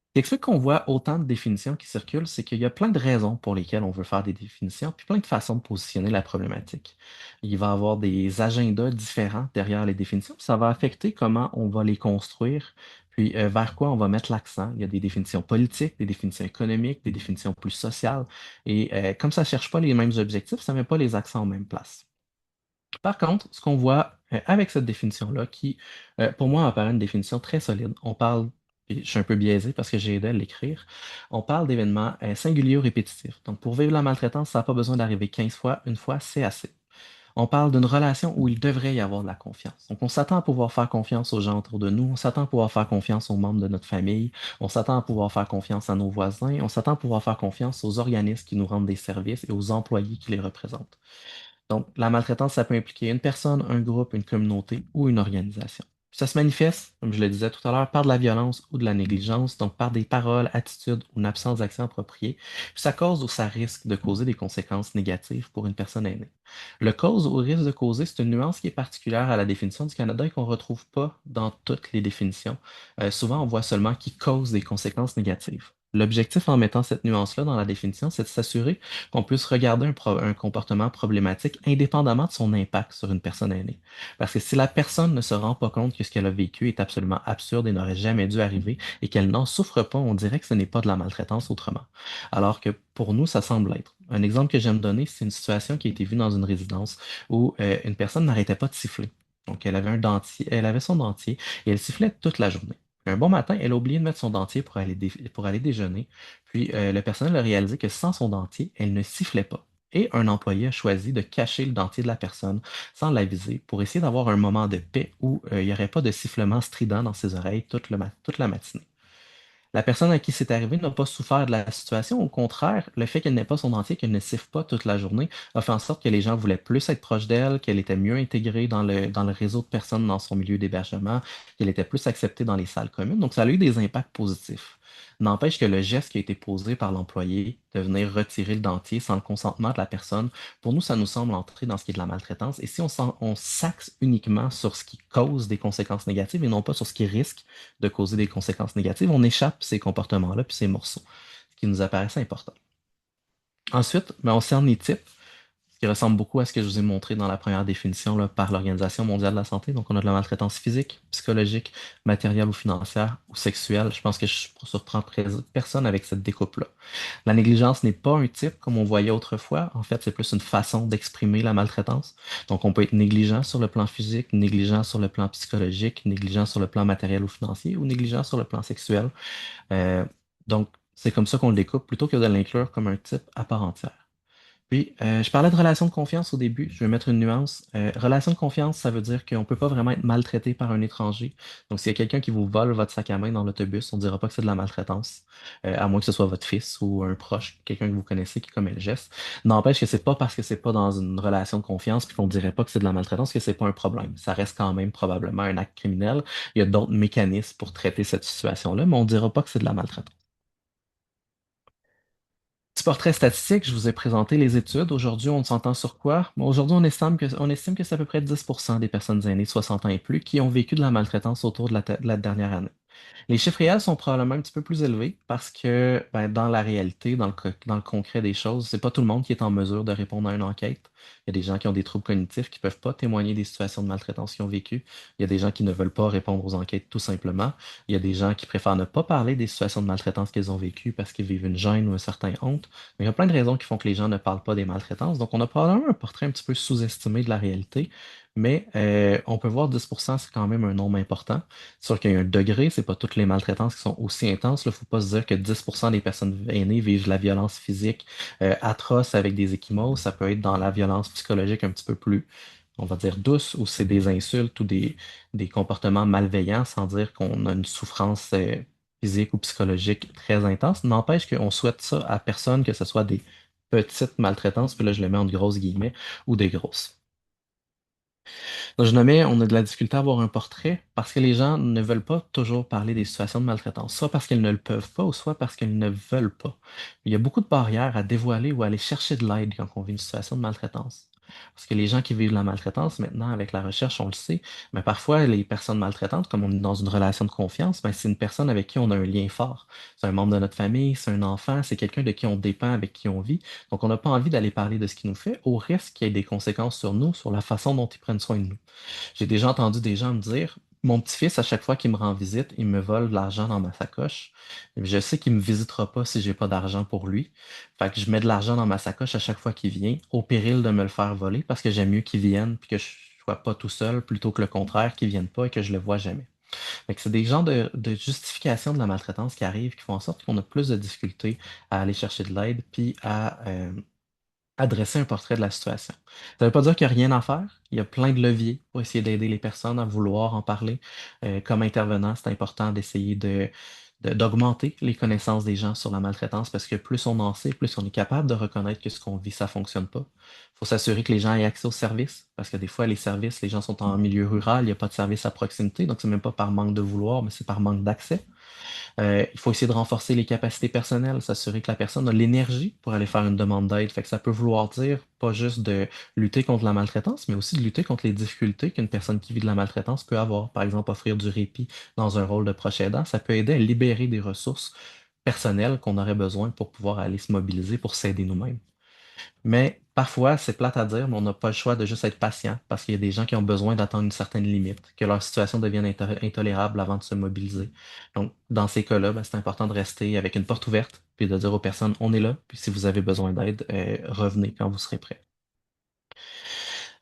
Ce qui explique qu'on voit autant de définitions qui circulent, c'est qu'il y a plein de raisons pour lesquelles on veut faire des définitions, puis plein de façons de positionner la problématique. Il va y avoir des agendas différents derrière les définitions, puis ça va affecter comment on va les construire, puis vers quoi on va mettre l'accent. Il y a des définitions politiques, des définitions économiques, des définitions plus sociales, et comme ça ne cherche pas les mêmes objectifs, ça ne met pas les accents en même place. Par contre, ce qu'on voit avec cette définition-là, qui pour moi apparaît une définition très solide, on parle, et je suis un peu biaisé parce que j'ai aidé à l'écrire, on parle d'événements singuliers ou répétitifs. Donc pour vivre la maltraitance, ça n'a pas besoin d'arriver 15 fois, une fois, c'est assez. On parle d'une relation où il devrait y avoir de la confiance. Donc on s'attend à pouvoir faire confiance aux gens autour de nous, on s'attend à pouvoir faire confiance aux membres de notre famille, on s'attend à pouvoir faire confiance à nos voisins, on s'attend à pouvoir faire confiance aux organismes qui nous rendent des services et aux employés qui les représentent. Donc, la maltraitance, ça peut impliquer une personne, un groupe, une communauté ou une organisation. Ça se manifeste, comme je le disais tout à l'heure, par de la violence ou de la négligence, donc par des paroles, attitudes ou une absence d'action appropriée. Puis ça cause ou ça risque de causer des conséquences négatives pour une personne aînée. Le cause ou risque de causer, c'est une nuance qui est particulière à la définition du Canada et qu'on ne retrouve pas dans toutes les définitions. Souvent, on voit seulement qui cause des conséquences négatives. L'objectif en mettant cette nuance-là dans la définition, c'est de s'assurer qu'on puisse regarder un comportement problématique indépendamment de son impact sur une personne aînée. Parce que si la personne ne se rend pas compte que ce qu'elle a vécu est absolument absurde et n'aurait jamais dû arriver et qu'elle n'en souffre pas, on dirait que ce n'est pas de la maltraitance autrement. Alors que pour nous, ça semble être. Un exemple que j'aime donner, c'est une situation qui a été vue dans une résidence où une personne n'arrêtait pas de siffler. Donc, elle avait un dentier, elle avait son dentier et elle sifflait toute la journée. Un bon matin, elle a oublié de mettre son dentier pour aller déjeuner. Puis le personnel a réalisé que sans son dentier, elle ne sifflait pas. Et un employé a choisi de cacher le dentier de la personne sans l'aviser pour essayer d'avoir un moment de paix où il n'y aurait pas de sifflement strident dans ses oreilles toute la matinée. La personne à qui c'est arrivé n'a pas souffert de la situation. Au contraire, le fait qu'elle n'ait pas son dentier, qu'elle ne siffle pas toute la journée, a fait en sorte que les gens voulaient plus être proches d'elle, qu'elle était mieux intégrée dans le réseau de personnes dans son milieu d'hébergement, qu'elle était plus acceptée dans les salles communes. Donc, ça a eu des impacts positifs. N'empêche que le geste qui a été posé par l'employé de venir retirer le dentier sans le consentement de la personne, pour nous, ça nous semble entrer dans ce qui est de la maltraitance. Et si on s'axe uniquement sur ce qui cause des conséquences négatives et non pas sur ce qui risque de causer des conséquences négatives, on échappe ces comportements-là puis ces morceaux, ce qui nous apparaissait important. Ensuite, on cerne les types, ce qui ressemble beaucoup à ce que je vous ai montré dans la première définition là, par l'Organisation mondiale de la santé. Donc, on a de la maltraitance physique, psychologique, matérielle ou financière ou sexuelle. Je pense que je ne surprends personne avec cette découpe-là. La négligence n'est pas un type comme on voyait autrefois. En fait, c'est plus une façon d'exprimer la maltraitance. Donc, on peut être négligent sur le plan physique, négligent sur le plan psychologique, négligent sur le plan matériel ou financier ou négligent sur le plan sexuel. Euh, donc, c'est comme ça qu'on le découpe plutôt que de l'inclure comme un type à part entière. Puis, je parlais de relation de confiance au début. Je vais mettre une nuance. Relation de confiance, ça veut dire qu'on ne peut pas vraiment être maltraité par un étranger. Donc, s'il y a quelqu'un qui vous vole votre sac à main dans l'autobus, on ne dira pas que c'est de la maltraitance, à moins que ce soit votre fils ou un proche, quelqu'un que vous connaissez qui commet le geste. N'empêche que c'est pas parce que c'est pas dans une relation de confiance puis qu'on ne dirait pas que c'est de la maltraitance que c'est pas un problème. Ça reste quand même probablement un acte criminel. Il y a d'autres mécanismes pour traiter cette situation-là, mais on ne dira pas que c'est de la maltraitance. Petit portrait statistique, je vous ai présenté les études. Aujourd'hui, on s'entend sur quoi? Bon, aujourd'hui, on estime que c'est à peu près 10% des personnes aînées de 60 ans et plus qui ont vécu de la maltraitance autour de la dernière année. Les chiffres réels sont probablement un petit peu plus élevés parce que ben, dans la réalité, dans le concret des choses, c'est pas tout le monde qui est en mesure de répondre à une enquête. Il y a des gens qui ont des troubles cognitifs qui peuvent pas témoigner des situations de maltraitance qu'ils ont vécues. Il y a des gens qui ne veulent pas répondre aux enquêtes tout simplement. Il y a des gens qui préfèrent ne pas parler des situations de maltraitance qu'ils ont vécues parce qu'ils vivent une gêne ou un certain honte. Mais il y a plein de raisons qui font que les gens ne parlent pas des maltraitances. Donc on a probablement un portrait un petit peu sous-estimé de la réalité. Mais on peut voir 10%, c'est quand même un nombre important. C'est sûr qu'il y a un degré, c'est pas toutes les maltraitances qui sont aussi intenses. Il ne faut pas se dire que 10% des personnes aînées vivent de la violence physique atroce avec des ecchymoses. Ça peut être dans la violence psychologique un petit peu plus, on va dire, douce, où c'est des insultes ou des comportements malveillants, sans dire qu'on a une souffrance physique ou psychologique très intense. N'empêche qu'on souhaite ça à personne, que ce soit des petites maltraitances, puis là je le mets entre grosses guillemets, ou des grosses. Donc, je nommais, on a de la difficulté à avoir un portrait parce que les gens ne veulent pas toujours parler des situations de maltraitance, soit parce qu'ils ne le peuvent pas ou soit parce qu'ils ne veulent pas. Il y a beaucoup de barrières à dévoiler ou à aller chercher de l'aide quand on vit une situation de maltraitance. Parce que les gens qui vivent de la maltraitance, maintenant, avec la recherche, on le sait, mais parfois, les personnes maltraitantes, comme on est dans une relation de confiance, ben, c'est une personne avec qui on a un lien fort. C'est un membre de notre famille, c'est un enfant, c'est quelqu'un de qui on dépend, avec qui on vit. Donc, on n'a pas envie d'aller parler de ce qui nous fait, au risque qu'il y ait des conséquences sur nous, sur la façon dont ils prennent soin de nous. J'ai déjà entendu des gens me dire, mon petit-fils, à chaque fois qu'il me rend visite, il me vole de l'argent dans ma sacoche. Je sais qu'il me visitera pas si j'ai pas d'argent pour lui. Fait que je mets de l'argent dans ma sacoche à chaque fois qu'il vient, au péril de me le faire voler, parce que j'aime mieux qu'il vienne puis que je sois pas tout seul, plutôt que le contraire, qu'il vienne pas et que je le vois jamais. Fait que c'est des genres de justification de la maltraitance qui arrivent, qui font en sorte qu'on a plus de difficultés à aller chercher de l'aide puis à dresser un portrait de la situation. Ça ne veut pas dire qu'il n'y a rien à faire. Il y a plein de leviers pour essayer d'aider les personnes à vouloir en parler. Comme intervenant, c'est important d'essayer d'augmenter les connaissances des gens sur la maltraitance parce que plus on en sait, plus on est capable de reconnaître que ce qu'on vit, ça ne fonctionne pas. Il faut s'assurer que les gens aient accès aux services parce que des fois, les services, les gens sont en milieu rural, il n'y a pas de service à proximité, donc c'est même pas par manque de vouloir, mais c'est par manque d'accès. Il faut essayer de renforcer les capacités personnelles, s'assurer que la personne a l'énergie pour aller faire une demande d'aide. Fait que ça peut vouloir dire pas juste de lutter contre la maltraitance, mais aussi de lutter contre les difficultés qu'une personne qui vit de la maltraitance peut avoir. Par exemple, offrir du répit dans un rôle de proche aidant, ça peut aider à libérer des ressources personnelles qu'on aurait besoin pour pouvoir aller se mobiliser pour s'aider nous-mêmes. Mais parfois, c'est plate à dire, mais on n'a pas le choix de juste être patient parce qu'il y a des gens qui ont besoin d'attendre une certaine limite, que leur situation devienne intolérable avant de se mobiliser. Donc, dans ces cas-là, ben, c'est important de rester avec une porte ouverte, puis de dire aux personnes, on est là, puis si vous avez besoin d'aide, revenez quand vous serez prêt.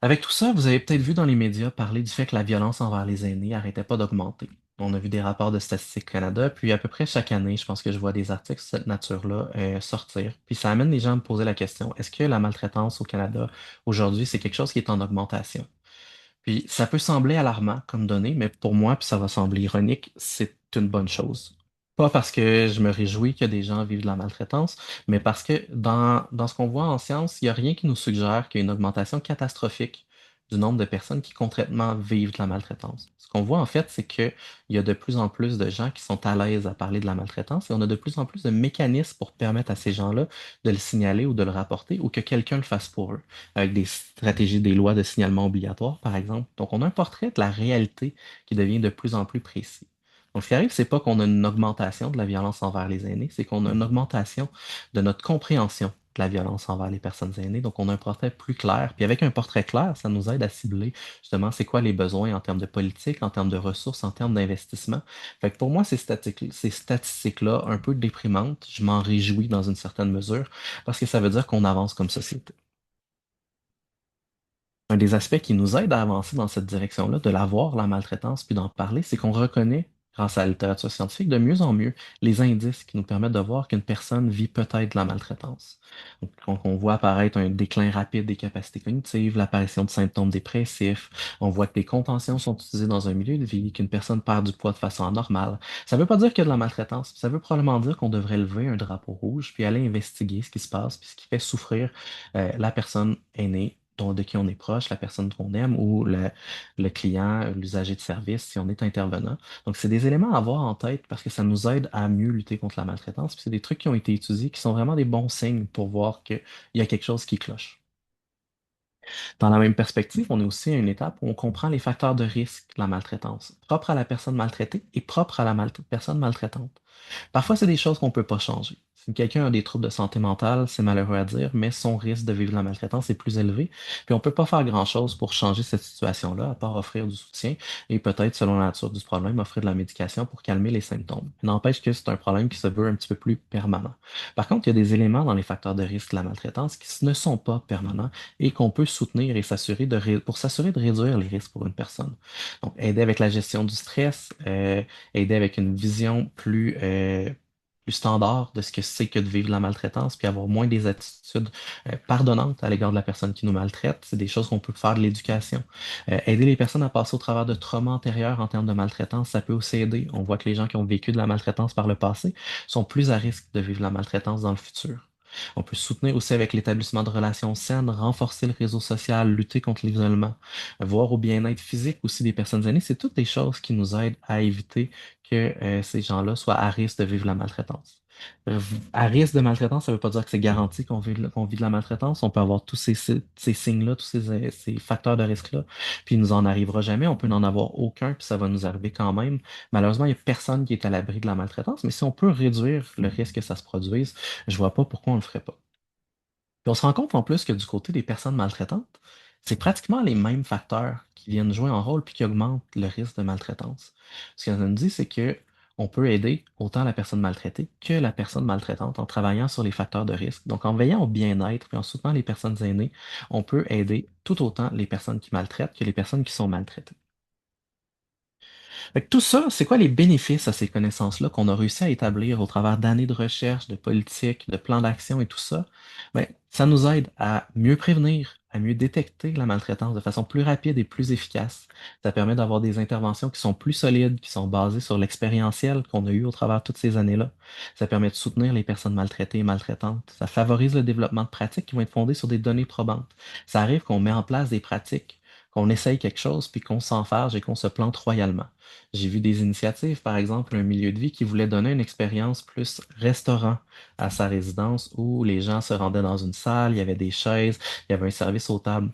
Avec tout ça, vous avez peut-être vu dans les médias parler du fait que la violence envers les aînés n'arrêtait pas d'augmenter. On a vu des rapports de Statistique Canada, puis à peu près chaque année, je pense que je vois des articles de cette nature-là sortir. Puis ça amène les gens à me poser la question, est-ce que la maltraitance au Canada aujourd'hui, c'est quelque chose qui est en augmentation? Puis ça peut sembler alarmant comme donnée, mais pour moi, puis ça va sembler ironique, c'est une bonne chose. Pas parce que je me réjouis que des gens vivent de la maltraitance, mais parce que dans ce qu'on voit en science, il n'y a rien qui nous suggère qu'il y a une augmentation catastrophique du nombre de personnes qui concrètement vivent de la maltraitance. Ce qu'on voit en fait, c'est qu'il y a de plus en plus de gens qui sont à l'aise à parler de la maltraitance et on a de plus en plus de mécanismes pour permettre à ces gens-là de le signaler ou de le rapporter ou que quelqu'un le fasse pour eux avec des stratégies, des lois de signalement obligatoire, par exemple. Donc, on a un portrait de la réalité qui devient de plus en plus précis. Donc, ce qui arrive, c'est pas qu'on a une augmentation de la violence envers les aînés, c'est qu'on a une augmentation de notre compréhension de la violence envers les personnes aînées. Donc, on a un portrait plus clair. Puis avec un portrait clair, ça nous aide à cibler justement c'est quoi les besoins en termes de politique, en termes de ressources, en termes d'investissement. Fait que pour moi, ces statistiques-là, un peu déprimantes, je m'en réjouis dans une certaine mesure parce que ça veut dire qu'on avance comme société. Un des aspects qui nous aide à avancer dans cette direction-là, de la voir, la maltraitance, puis d'en parler, c'est qu'on reconnaît, grâce à la littérature scientifique, de mieux en mieux les indices qui nous permettent de voir qu'une personne vit peut-être de la maltraitance. Donc, on voit apparaître un déclin rapide des capacités cognitives, l'apparition de symptômes dépressifs, on voit que les contentions sont utilisées dans un milieu de vie, qu'une personne perd du poids de façon anormale. Ça ne veut pas dire qu'il y a de la maltraitance, ça veut probablement dire qu'on devrait lever un drapeau rouge, puis aller investiguer ce qui se passe, puis ce qui fait souffrir la personne aînée de qui on est proche, la personne qu'on aime ou le client, l'usager de service, si on est intervenant. Donc, c'est des éléments à avoir en tête parce que ça nous aide à mieux lutter contre la maltraitance. Puis c'est des trucs qui ont été étudiés qui sont vraiment des bons signes pour voir qu'il y a quelque chose qui cloche. Dans la même perspective, on est aussi à une étape où on comprend les facteurs de risque de la maltraitance, propres à la personne maltraitée et propres à la personne maltraitante. Parfois, c'est des choses qu'on ne peut pas changer. Si quelqu'un a des troubles de santé mentale, c'est malheureux à dire, mais son risque de vivre la maltraitance est plus élevé. Puis on ne peut pas faire grand-chose pour changer cette situation-là, à part offrir du soutien et peut-être, selon la nature du problème, offrir de la médication pour calmer les symptômes. Il n'empêche que c'est un problème qui se veut un petit peu plus permanent. Par contre, il y a des éléments dans les facteurs de risque de la maltraitance qui ne sont pas permanents et qu'on peut soutenir et s'assurer pour s'assurer de réduire les risques pour une personne. Donc, aider avec la gestion du stress, aider avec une vision plus standard de ce que c'est que de vivre la maltraitance, puis avoir moins des attitudes pardonnantes à l'égard de la personne qui nous maltraite. C'est des choses qu'on peut faire de l'éducation. Aider les personnes à passer au travers de traumas antérieurs en termes de maltraitance, ça peut aussi aider. On voit que les gens qui ont vécu de la maltraitance par le passé sont plus à risque de vivre la maltraitance dans le futur. On peut soutenir aussi avec l'établissement de relations saines, renforcer le réseau social, lutter contre l'isolement, voir au bien-être physique aussi des personnes aînées. C'est toutes des choses qui nous aident à éviter que ces gens-là soient à risque de vivre la maltraitance. À risque de maltraitance, ça ne veut pas dire que c'est garanti qu'on vit de la maltraitance. On peut avoir tous ces signes-là, tous ces facteurs de risque-là, puis il nous en arrivera jamais. On peut n'en avoir aucun, puis ça va nous arriver quand même. Malheureusement, il n'y a personne qui est à l'abri de la maltraitance, mais si on peut réduire le risque que ça se produise, je vois pas pourquoi on le ferait pas. Puis on se rend compte en plus que du côté des personnes maltraitantes, c'est pratiquement les mêmes facteurs qui viennent jouer un rôle puis qui augmentent le risque de maltraitance. Ce que ça nous dit, c'est que on peut aider autant la personne maltraitée que la personne maltraitante en travaillant sur les facteurs de risque. Donc, en veillant au bien-être et en soutenant les personnes aînées, on peut aider tout autant les personnes qui maltraitent que les personnes qui sont maltraitées. Fait que tout ça, c'est quoi les bénéfices à ces connaissances-là qu'on a réussi à établir au travers d'années de recherche, de politique, de plans d'action et tout ça? Ben, ça nous aide à mieux prévenir, à mieux détecter la maltraitance de façon plus rapide et plus efficace. Ça permet d'avoir des interventions qui sont plus solides, qui sont basées sur l'expérientiel qu'on a eu au travers de toutes ces années-là. Ça permet de soutenir les personnes maltraitées et maltraitantes. Ça favorise le développement de pratiques qui vont être fondées sur des données probantes. Ça arrive qu'on met en place des pratiques, qu'on essaye quelque chose, puis qu'on s'enfarge et qu'on se plante royalement. J'ai vu des initiatives, par exemple, un milieu de vie qui voulait donner une expérience plus restaurant à sa résidence où les gens se rendaient dans une salle, il y avait des chaises, il y avait un service aux tables.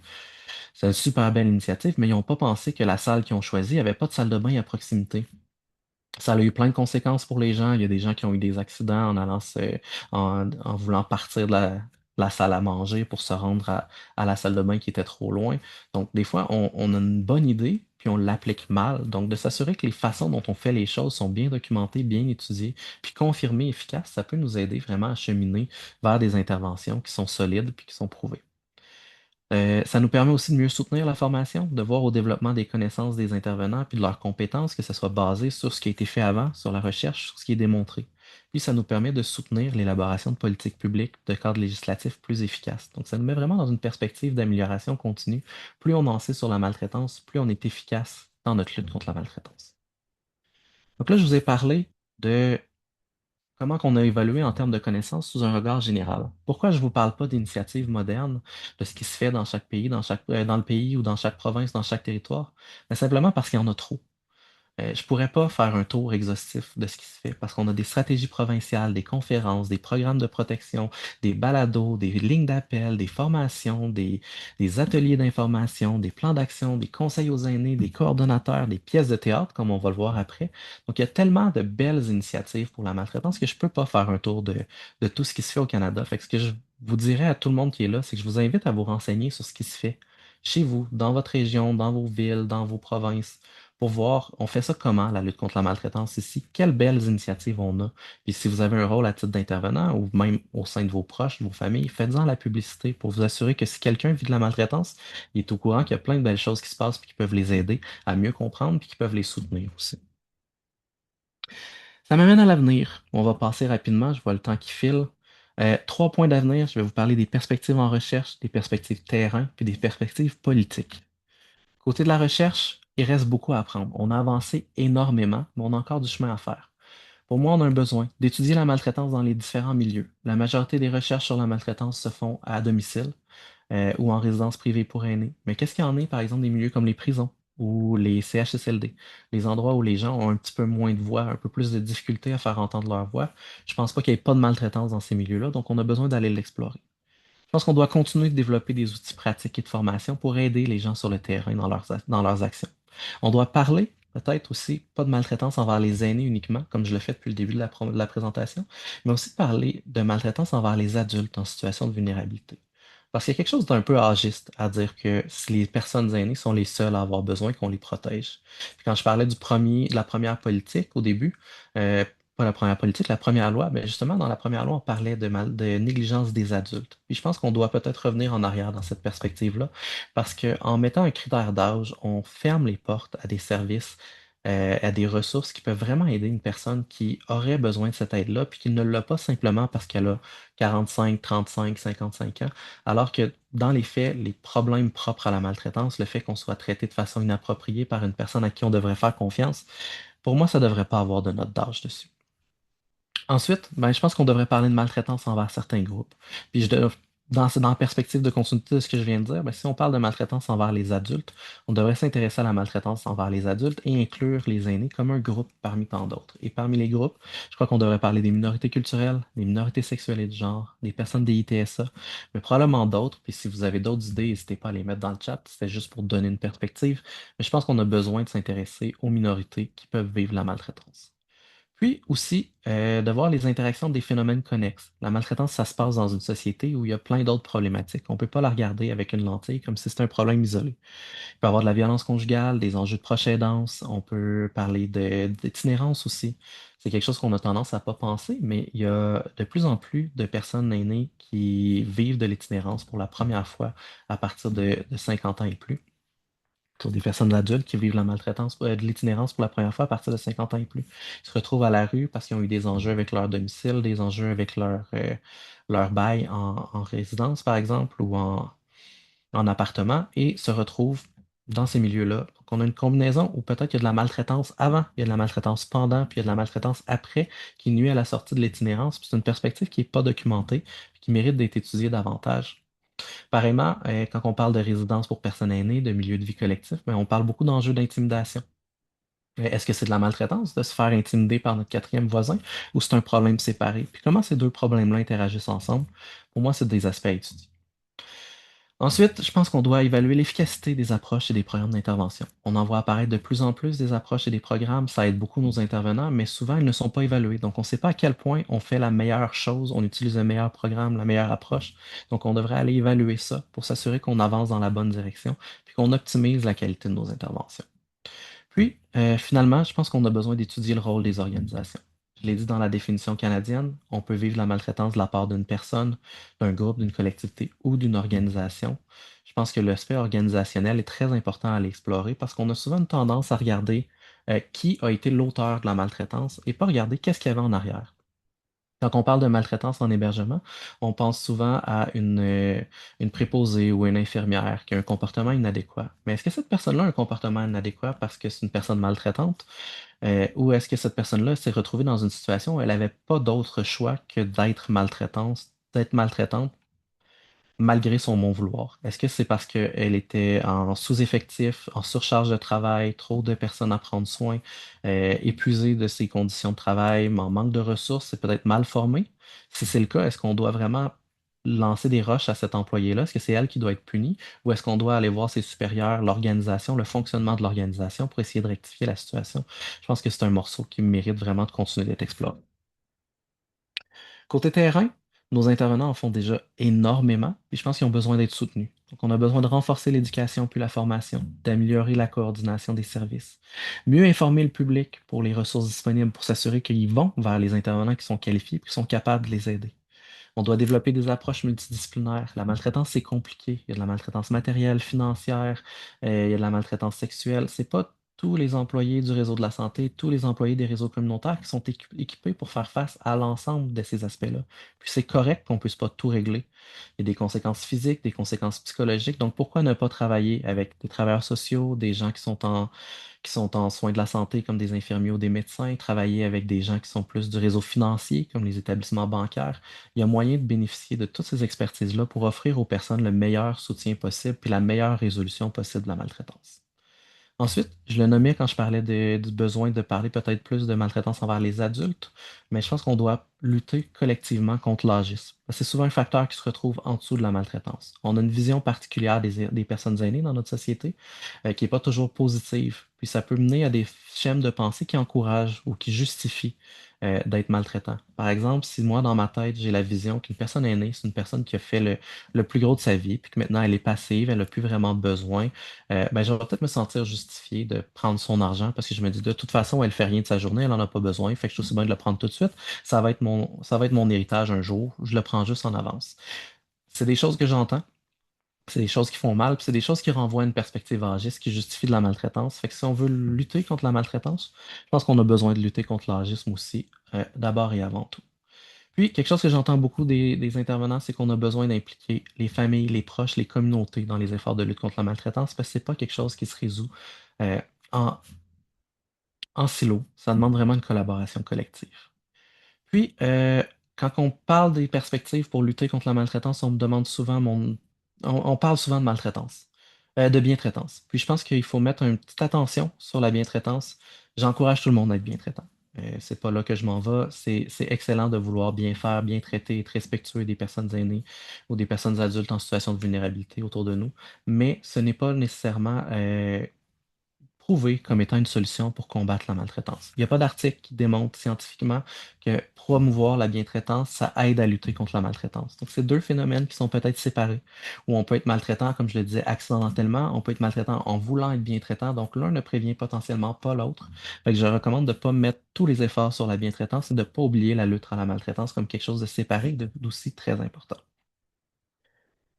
C'est une super belle initiative, mais ils n'ont pas pensé que la salle qu'ils ont choisie n'avait pas de salle de bain à proximité. Ça a eu plein de conséquences pour les gens. Il y a des gens qui ont eu des accidents en voulant partir de la salle à manger pour se rendre à la salle de bain qui était trop loin. Donc, des fois, on a une bonne idée, puis on l'applique mal. Donc, de s'assurer que les façons dont on fait les choses sont bien documentées, bien étudiées, puis confirmées, efficaces, ça peut nous aider vraiment à cheminer vers des interventions qui sont solides puis qui sont prouvées. Ça nous permet aussi de mieux soutenir la formation, de voir au développement des connaissances des intervenants puis de leurs compétences, que ce soit basé sur ce qui a été fait avant, sur la recherche, sur ce qui est démontré. Puis ça nous permet de soutenir l'élaboration de politiques publiques, de cadres législatifs plus efficaces. Donc ça nous met vraiment dans une perspective d'amélioration continue. Plus on en sait sur la maltraitance, plus on est efficace dans notre lutte contre la maltraitance. Donc là, je vous ai parlé de comment qu'on a évolué en termes de connaissances sous un regard général? Pourquoi je ne vous parle pas d'initiatives modernes, de ce qui se fait dans chaque pays, dans le pays ou dans chaque province, dans chaque territoire? Ben, simplement parce qu'il y en a trop. Je pourrais pas faire un tour exhaustif de ce qui se fait parce qu'on a des stratégies provinciales, des conférences, des programmes de protection, des balados, des lignes d'appel, des formations, des ateliers d'information, des plans d'action, des conseils aux aînés, des coordonnateurs, des pièces de théâtre, comme on va le voir après. Donc, il y a tellement de belles initiatives pour la maltraitance que je peux pas faire un tour de tout ce qui se fait au Canada. Fait que ce que je vous dirais à tout le monde qui est là, c'est que je vous invite à vous renseigner sur ce qui se fait chez vous, dans votre région, dans vos villes, dans vos provinces pour voir, on fait ça comment, la lutte contre la maltraitance ici, quelles belles initiatives on a. Puis si vous avez un rôle à titre d'intervenant ou même au sein de vos proches, de vos familles, faites-en la publicité pour vous assurer que si quelqu'un vit de la maltraitance, il est au courant qu'il y a plein de belles choses qui se passent puis qui peuvent les aider à mieux comprendre puis qui peuvent les soutenir aussi. Ça m'amène à l'avenir. On va passer rapidement, je vois le temps qui file. 3 points d'avenir, je vais vous parler des perspectives en recherche, des perspectives terrain, puis des perspectives politiques. Côté de la recherche, il reste beaucoup à apprendre. On a avancé énormément, mais on a encore du chemin à faire. Pour moi, on a un besoin d'étudier la maltraitance dans les différents milieux. La majorité des recherches sur la maltraitance se font à domicile. ou en résidence privée pour aînés. Mais qu'est-ce qu'il y en est, par exemple, des milieux comme les prisons ou les CHSLD, les endroits où les gens ont un petit peu moins de voix, un peu plus de difficulté à faire entendre leur voix? Je pense pas qu'il y ait pas de maltraitance dans ces milieux-là, donc on a besoin d'aller l'explorer. Je pense qu'on doit continuer de développer des outils pratiques et de formation pour aider les gens sur le terrain dans leurs actions. On doit parler, peut-être aussi, pas de maltraitance envers les aînés uniquement, comme je le fais depuis le début de la présentation, mais aussi parler de maltraitance envers les adultes en situation de vulnérabilité. Parce qu'il y a quelque chose d'un peu âgiste à dire que si les personnes aînées sont les seules à avoir besoin qu'on les protège. Puis quand je parlais de la première politique au début, euh, pas la première politique, la première loi, mais justement, dans la première loi, on parlait de négligence des adultes. Puis je pense qu'on doit peut-être revenir en arrière dans cette perspective-là, parce qu'en mettant un critère d'âge, on ferme les portes à des services, à des ressources qui peuvent vraiment aider une personne qui aurait besoin de cette aide-là, puis qui ne l'a pas simplement parce qu'elle a 45, 35, 55 ans, alors que dans les faits, les problèmes propres à la maltraitance, le fait qu'on soit traité de façon inappropriée par une personne à qui on devrait faire confiance, pour moi, ça ne devrait pas avoir de note d'âge dessus. Ensuite, ben, je pense qu'on devrait parler de maltraitance envers certains groupes. Puis dans la perspective de continuité de ce que je viens de dire, ben, si on parle de maltraitance envers les adultes, on devrait s'intéresser à la maltraitance envers les adultes et inclure les aînés comme un groupe parmi tant d'autres. Et parmi les groupes, je crois qu'on devrait parler des minorités culturelles, des minorités sexuelles et de genre, des personnes des ITSA, mais probablement d'autres. Puis si vous avez d'autres idées, n'hésitez pas à les mettre dans le chat. C'était juste pour donner une perspective. Mais je pense qu'on a besoin de s'intéresser aux minorités qui peuvent vivre la maltraitance. Puis aussi, de voir les interactions des phénomènes connexes. La maltraitance, ça se passe dans une société où il y a plein d'autres problématiques. On ne peut pas la regarder avec une lentille comme si c'était un problème isolé. Il peut y avoir de la violence conjugale, des enjeux de proche aidance, on peut parler d'itinérance aussi. C'est quelque chose qu'on a tendance à pas penser, mais il y a de plus en plus de personnes aînées qui vivent de l'itinérance pour la première fois à partir de 50 ans et plus pour des personnes adultes qui vivent la maltraitance, de l'itinérance pour la première fois à partir de 50 ans et plus. Ils se retrouvent à la rue parce qu'ils ont eu des enjeux avec leur domicile, des enjeux avec leur bail en résidence, par exemple, ou en appartement, et se retrouvent dans ces milieux-là. Donc, on a une combinaison où peut-être il y a de la maltraitance avant, il y a de la maltraitance pendant, puis il y a de la maltraitance après, qui nuit à la sortie de l'itinérance. Puis c'est une perspective qui n'est pas documentée, puis qui mérite d'être étudiée davantage. Pareillement, quand on parle de résidence pour personnes aînées, de milieu de vie collectif, ben, on parle beaucoup d'enjeux d'intimidation. Est-ce que c'est de la maltraitance de se faire intimider par notre quatrième voisin ou c'est un problème séparé? Puis comment ces deux problèmes-là interagissent ensemble? Pour moi, c'est des aspects à étudier. Ensuite, je pense qu'on doit évaluer l'efficacité des approches et des programmes d'intervention. On en voit apparaître de plus en plus des approches et des programmes, ça aide beaucoup nos intervenants, mais souvent ils ne sont pas évalués. Donc on ne sait pas à quel point on fait la meilleure chose, on utilise le meilleur programme, la meilleure approche. Donc on devrait aller évaluer ça pour s'assurer qu'on avance dans la bonne direction, puis qu'on optimise la qualité de nos interventions. Puis, finalement, je pense qu'on a besoin d'étudier le rôle des organisations. Je l'ai dit dans la définition canadienne, on peut vivre la maltraitance de la part d'une personne, d'un groupe, d'une collectivité ou d'une organisation. Je pense que l'aspect organisationnel est très important à l'explorer parce qu'on a souvent une tendance à regarder qui a été l'auteur de la maltraitance et pas regarder qu'est-ce qu'il y avait en arrière. Quand on parle de maltraitance en hébergement, on pense souvent à une préposée ou une infirmière qui a un comportement inadéquat. Mais est-ce que cette personne-là a un comportement inadéquat parce que c'est une personne maltraitante? Ou est-ce que cette personne-là s'est retrouvée dans une situation où elle n'avait pas d'autre choix que d'être maltraitante malgré son bon vouloir? Est-ce que c'est parce qu'elle était en sous-effectif, en surcharge de travail, trop de personnes à prendre soin, épuisée de ses conditions de travail, mais en manque de ressources, c'est peut-être mal formée? Si c'est le cas, est-ce qu'on doit vraiment lancer des roches à cet employé-là? Est-ce que c'est elle qui doit être punie? Ou est-ce qu'on doit aller voir ses supérieurs, l'organisation, le fonctionnement de l'organisation pour essayer de rectifier la situation? Je pense que c'est un morceau qui mérite vraiment de continuer d'être exploré. Côté terrain, nos intervenants en font déjà énormément, et je pense qu'ils ont besoin d'être soutenus. Donc, on a besoin de renforcer l'éducation puis la formation, d'améliorer la coordination des services, mieux informer le public pour les ressources disponibles pour s'assurer qu'ils vont vers les intervenants qui sont qualifiés et qui sont capables de les aider. On doit développer des approches multidisciplinaires. La maltraitance, c'est compliqué. Il y a de la maltraitance matérielle, financière, il y a de la maltraitance sexuelle. C'est pas tous les employés du réseau de la santé, tous les employés des réseaux communautaires qui sont équipés pour faire face à l'ensemble de ces aspects-là. Puis c'est correct qu'on ne puisse pas tout régler. Il y a des conséquences physiques, des conséquences psychologiques. Donc pourquoi ne pas travailler avec des travailleurs sociaux, des gens qui sont en soins de la santé comme des infirmiers ou des médecins, travailler avec des gens qui sont plus du réseau financier comme les établissements bancaires. Il y a moyen de bénéficier de toutes ces expertises-là pour offrir aux personnes le meilleur soutien possible puis la meilleure résolution possible de la maltraitance. Ensuite, je le nommais quand je parlais du besoin de parler peut-être plus de maltraitance envers les adultes, mais je pense qu'on doit lutter collectivement contre l'agisme. C'est souvent un facteur qui se retrouve en dessous de la maltraitance. On a une vision particulière des personnes aînées dans notre société qui n'est pas toujours positive. Puis ça peut mener à des schèmes de pensée qui encouragent ou qui justifient d'être maltraitant. Par exemple, si moi, dans ma tête, j'ai la vision qu'une personne aînée, c'est une personne qui a fait le plus gros de sa vie, puis que maintenant elle est passive, elle n'a plus vraiment besoin, ben, je vais peut-être me sentir justifié de prendre son argent parce que je me dis de toute façon, elle fait rien de sa journée, elle en a pas besoin, fait que je suis aussi bien de le prendre tout de suite. Ça va être mon héritage un jour, je le prends juste en avance. C'est des choses que j'entends, c'est des choses qui font mal, puis c'est des choses qui renvoient à une perspective âgiste qui justifie de la maltraitance. Fait que si on veut lutter contre la maltraitance, je pense qu'on a besoin de lutter contre l'agisme aussi, d'abord et avant tout. Puis, quelque chose que j'entends beaucoup des intervenants, c'est qu'on a besoin d'impliquer les familles, les proches, les communautés dans les efforts de lutte contre la maltraitance, parce que c'est pas quelque chose qui se résout euh, en, en silo. Ça demande vraiment une collaboration collective. Puis, quand on parle des perspectives pour lutter contre la maltraitance, on me demande souvent on parle souvent de maltraitance, de bientraitance. Puis je pense qu'il faut mettre une petite attention sur la bientraitance. J'encourage tout le monde à être bientraitant. C'est pas là que je m'en vais. C'est excellent de vouloir bien faire, bien traiter, être respectueux des personnes aînées ou des personnes adultes en situation de vulnérabilité autour de nous. Mais ce n'est pas nécessairement prouvé comme étant une solution pour combattre la maltraitance. Il n'y a pas d'article qui démontre scientifiquement que promouvoir la bientraitance, ça aide à lutter contre la maltraitance. Donc, c'est deux phénomènes qui sont peut-être séparés, où on peut être maltraitant, comme je le disais, accidentellement, on peut être maltraitant en voulant être bientraitant, donc l'un ne prévient potentiellement pas l'autre. Fait que je recommande de ne pas mettre tous les efforts sur la bientraitance et de ne pas oublier la lutte à la maltraitance comme quelque chose de séparé, d'aussi très important.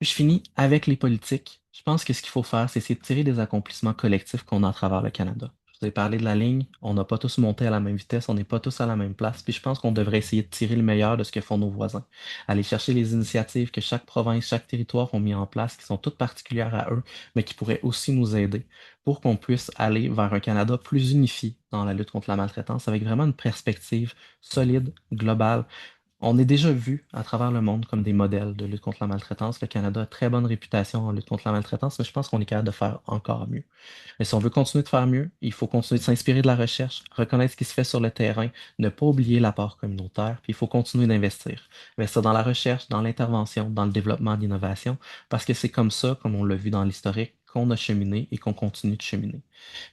Je finis avec les politiques. Je pense que ce qu'il faut faire, c'est essayer de tirer des accomplissements collectifs qu'on a à travers le Canada. Je vous ai parlé de la ligne, on n'a pas tous monté à la même vitesse, on n'est pas tous à la même place, puis je pense qu'on devrait essayer de tirer le meilleur de ce que font nos voisins. Aller chercher les initiatives que chaque province, chaque territoire ont mis en place, qui sont toutes particulières à eux, mais qui pourraient aussi nous aider pour qu'on puisse aller vers un Canada plus unifié dans la lutte contre la maltraitance, avec vraiment une perspective solide, globale, on est déjà vu à travers le monde comme des modèles de lutte contre la maltraitance. Le Canada a très bonne réputation en lutte contre la maltraitance, mais je pense qu'on est capable de faire encore mieux. Mais si on veut continuer de faire mieux, il faut continuer de s'inspirer de la recherche, reconnaître ce qui se fait sur le terrain, ne pas oublier l'apport communautaire, puis il faut continuer d'investir. Investir dans la recherche, dans l'intervention, dans le développement d'innovation, parce que c'est comme ça, comme on l'a vu dans l'historique, qu'on a cheminé et qu'on continue de cheminer.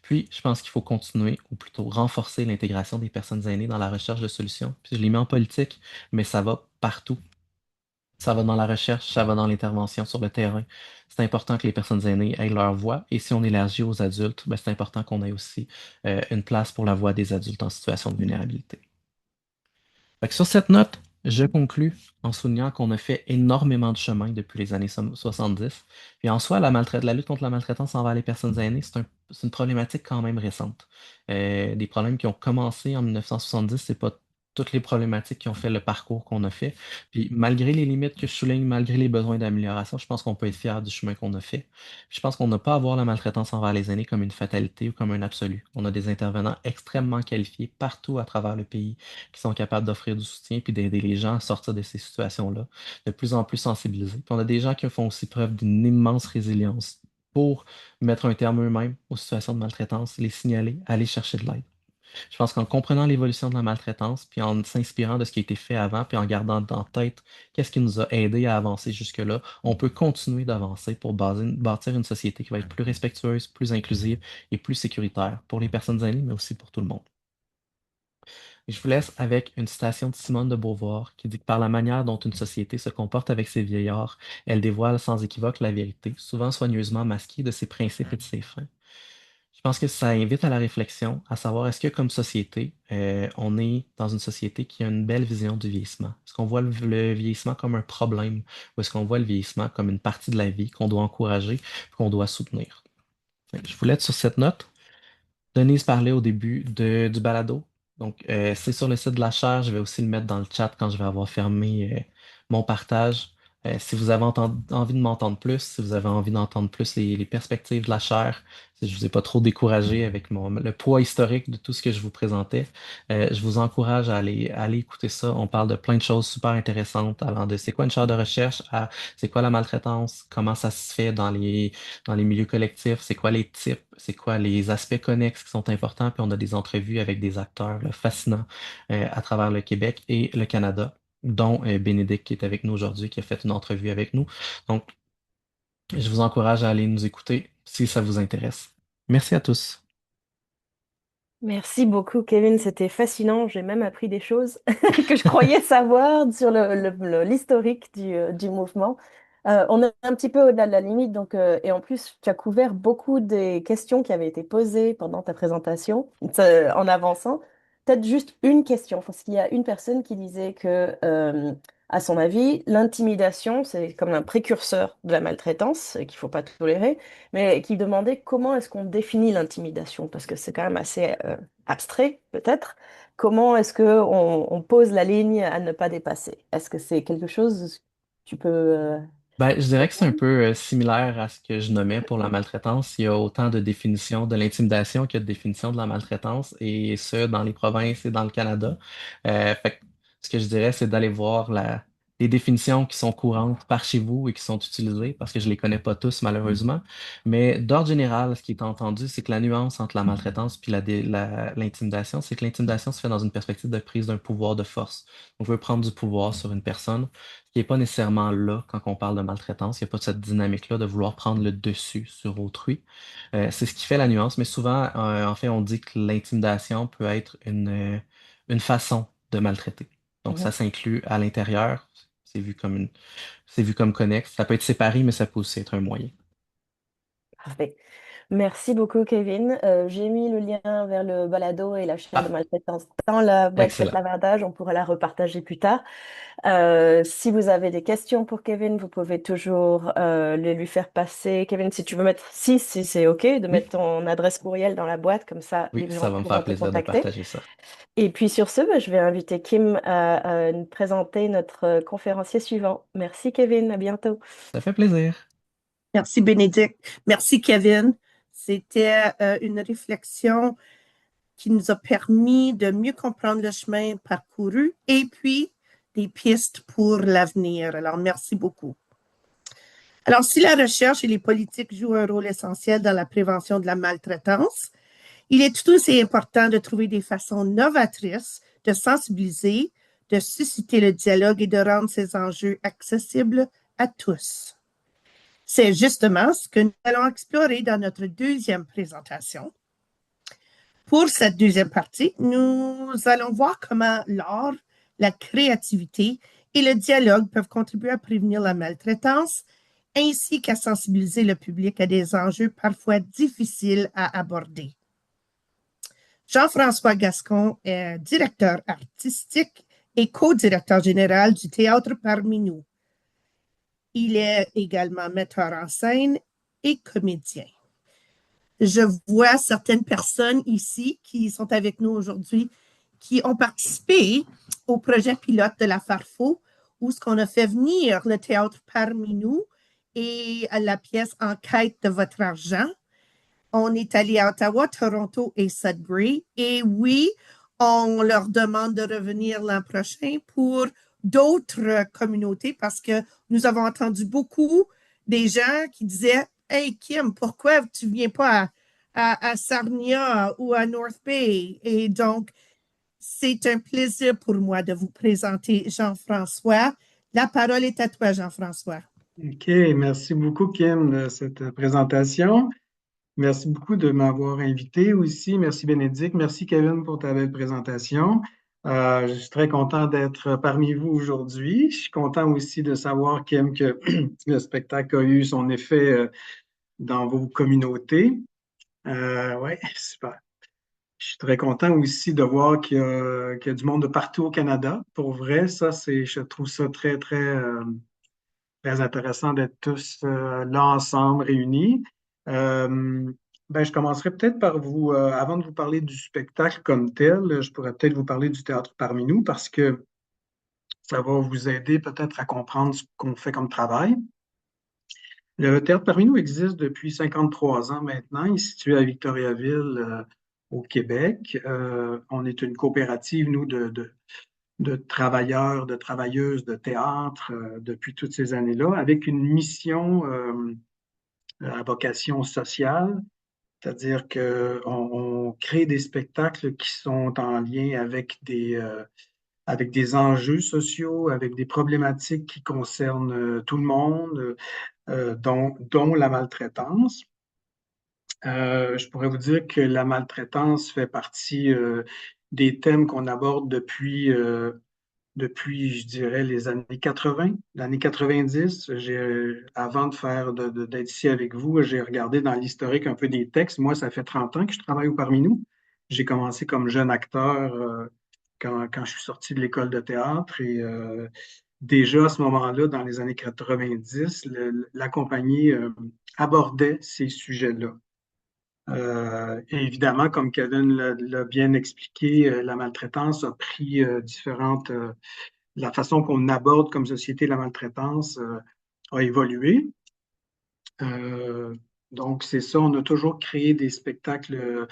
Puis, je pense qu'il faut continuer, ou plutôt renforcer l'intégration des personnes aînées dans la recherche de solutions. Puis, je les mets en politique, mais ça va partout. Ça va dans la recherche, ça va dans l'intervention sur le terrain. C'est important que les personnes aînées aient leur voix. Et si on élargit aux adultes, ben, c'est important qu'on ait aussi une place pour la voix des adultes en situation de vulnérabilité. Fait que sur cette note, je conclus en soulignant qu'on a fait énormément de chemin depuis les années 70. Puis en soi, la lutte contre la maltraitance envers les personnes aînées, c'est une problématique quand même récente. Des problèmes qui ont commencé en 1970, c'est pas toutes les problématiques qui ont fait le parcours qu'on a fait. Puis malgré les limites que je souligne, malgré les besoins d'amélioration, je pense qu'on peut être fier du chemin qu'on a fait. Puis je pense qu'on n'a pas à voir la maltraitance envers les aînés comme une fatalité ou comme un absolu. On a des intervenants extrêmement qualifiés partout à travers le pays qui sont capables d'offrir du soutien puis d'aider les gens à sortir de ces situations-là, de plus en plus sensibilisés. Puis on a des gens qui font aussi preuve d'une immense résilience pour mettre un terme eux-mêmes aux situations de maltraitance, les signaler, aller chercher de l'aide. Je pense qu'en comprenant l'évolution de la maltraitance, puis en s'inspirant de ce qui a été fait avant, puis en gardant en tête qu'est-ce qui nous a aidé à avancer jusque-là, on peut continuer d'avancer pour bâtir une société qui va être plus respectueuse, plus inclusive et plus sécuritaire pour les personnes aînées, mais aussi pour tout le monde. Je vous laisse avec une citation de Simone de Beauvoir qui dit que par la manière dont une société se comporte avec ses vieillards, elle dévoile sans équivoque la vérité, souvent soigneusement masquée de ses principes et de ses fins. Je pense que ça invite à la réflexion, à savoir est-ce que comme société, on est dans une société qui a une belle vision du vieillissement? Est-ce qu'on voit le vieillissement comme un problème ou est-ce qu'on voit le vieillissement comme une partie de la vie qu'on doit encourager et qu'on doit soutenir? Je vous laisse sur cette note. Denise parlait au début du balado. Donc, c'est sur le site de la chaire. Je vais aussi le mettre dans le chat quand je vais avoir fermé mon partage. Si vous avez envie de m'entendre plus, si vous avez envie d'entendre plus les perspectives de la chaire, si je vous ai pas trop découragé avec le poids historique de tout ce que je vous présentais, je vous encourage à aller écouter ça. On parle de plein de choses super intéressantes, allant de c'est quoi une chaire de recherche à c'est quoi la maltraitance, comment ça se fait dans les milieux collectifs, c'est quoi les types, c'est quoi les aspects connexes qui sont importants, puis on a des entrevues avec des acteurs là, fascinants à travers le Québec et le Canada, dont Bénédicte qui est avec nous aujourd'hui, qui a fait une entrevue avec nous. Donc, je vous encourage à aller nous écouter si ça vous intéresse. Merci à tous. Merci beaucoup, Kevin. C'était fascinant. J'ai même appris des choses que je croyais savoir sur l'historique du mouvement. On est un petit peu au-delà de la limite, donc, et en plus, tu as couvert beaucoup des questions qui avaient été posées pendant ta présentation en avançant. Peut-être juste une question, parce qu'il y a une personne qui disait que, à son avis, l'intimidation, c'est comme un précurseur de la maltraitance et qu'il ne faut pas tolérer, mais qui demandait comment est-ce qu'on définit l'intimidation, parce que c'est quand même assez abstrait, peut-être. Comment est-ce que on pose la ligne à ne pas dépasser? Est-ce que c'est quelque chose que tu peux Ben, je dirais que c'est un répondre? peu similaire à ce que je nommais pour la maltraitance. Il y a autant de définitions de l'intimidation que de définitions de la maltraitance, et ce, dans les provinces et dans le Canada. Fait que ce que je dirais, c'est d'aller voir les définitions qui sont courantes par chez vous et qui sont utilisées, parce que je les connais pas tous, malheureusement. Mais d'ordre général, ce qui est entendu, c'est que la nuance entre la maltraitance puis l'intimidation, c'est que l'intimidation se fait dans une perspective de prise d'un pouvoir de force. On veut prendre du pouvoir sur une personne qui n'est pas nécessairement là quand on parle de maltraitance. Il n'y a pas cette dynamique-là de vouloir prendre le dessus sur autrui. C'est ce qui fait la nuance, mais souvent, en fait, on dit que l'intimidation peut être une façon de maltraiter. Donc, ça Mhm. s'inclut à l'intérieur. C'est vu comme connexe. Ça peut être séparé, mais ça peut aussi être un moyen. Parfait. Merci beaucoup, Kevin. J'ai mis le lien vers le balado et la chaire de Ah, maltraitance dans la boîte de excellent. clavardage. On pourra la repartager plus tard. Si vous avez des questions pour Kevin, vous pouvez toujours les lui faire passer. Kevin, si tu veux mettre, si c'est OK, de Oui, mettre ton adresse courriel dans la boîte, comme ça oui, les gens ça va me pourront faire te plaisir de contacter. partager ça. Et puis sur ce, bah, je vais inviter Kim à nous présenter notre conférencier suivant. Merci, Kevin. À bientôt. Ça fait plaisir. Merci Bénédicte. Merci Kevin. C'était une réflexion qui nous a permis de mieux comprendre le chemin parcouru et puis des pistes pour l'avenir. Alors, merci beaucoup. Alors, si la recherche et les politiques jouent un rôle essentiel dans la prévention de la maltraitance, il est tout aussi important de trouver des façons novatrices de sensibiliser, de susciter le dialogue et de rendre ces enjeux accessibles à tous. C'est justement ce que nous allons explorer dans notre deuxième présentation. Pour cette deuxième partie, nous allons voir comment l'art, la créativité et le dialogue peuvent contribuer à prévenir la maltraitance, ainsi qu'à sensibiliser le public à des enjeux parfois difficiles à aborder. Jean-François Gascon est directeur artistique et co-directeur général du Théâtre Parmi nous. Il est également metteur en scène et comédien. Je vois certaines personnes ici qui sont avec nous aujourd'hui qui ont participé au projet pilote de la Farfo, où ce qu'on a fait venir le théâtre parmi nous et la pièce En quête de votre argent. On est allé à Ottawa, Toronto et Sudbury. Et oui, on leur demande de revenir l'an prochain pour d'autres communautés parce que nous avons entendu beaucoup des gens qui disaient Hey Kim, pourquoi tu ne viens pas à Sarnia ou à North Bay? Et donc, c'est un plaisir pour moi de vous présenter Jean-François. La parole est à toi, Jean-François. OK, merci beaucoup, Kim, de cette présentation. Merci beaucoup de m'avoir invité aussi. Merci, Bénédicte. Merci, Kevin, pour ta belle présentation. Je suis très content d'être parmi vous aujourd'hui. Je suis content aussi de savoir, Kim, que le spectacle a eu son effet dans vos communautés. Oui, super. Je suis très content aussi de voir qu'il y a du monde de partout au Canada. Pour vrai, je trouve ça très, très, très intéressant d'être tous là ensemble, réunis. Euh, Ben, je commencerai peut-être par vous, avant de vous parler du spectacle comme tel, je pourrais peut-être vous parler du théâtre parmi nous parce que ça va vous aider peut-être à comprendre ce qu'on fait comme travail. Le théâtre parmi nous existe depuis 53 ans maintenant. Il est situé à Victoriaville, au Québec. On est une coopérative, nous, de travailleurs, de travailleuses de théâtre depuis toutes ces années-là, avec une mission à vocation sociale, c'est-à-dire qu'on crée des spectacles qui sont en lien avec des enjeux sociaux, avec des problématiques qui concernent tout le monde, dont la maltraitance. Je pourrais vous dire que la maltraitance fait partie des thèmes qu'on aborde depuis, je dirais, les années 80, l'année 90. Avant de d'être ici avec vous, j'ai regardé dans l'historique un peu des textes. Moi, ça fait 30 ans que je travaille au Parmi nous. J'ai commencé comme jeune acteur quand je suis sorti de l'école de théâtre et déjà à ce moment-là, dans les années 90, la compagnie abordait ces sujets-là. Et évidemment, comme Kevin l'a bien expliqué, la maltraitance a pris la façon qu'on aborde comme société la maltraitance a évolué. Euh, donc, c'est ça, on a toujours créé des spectacles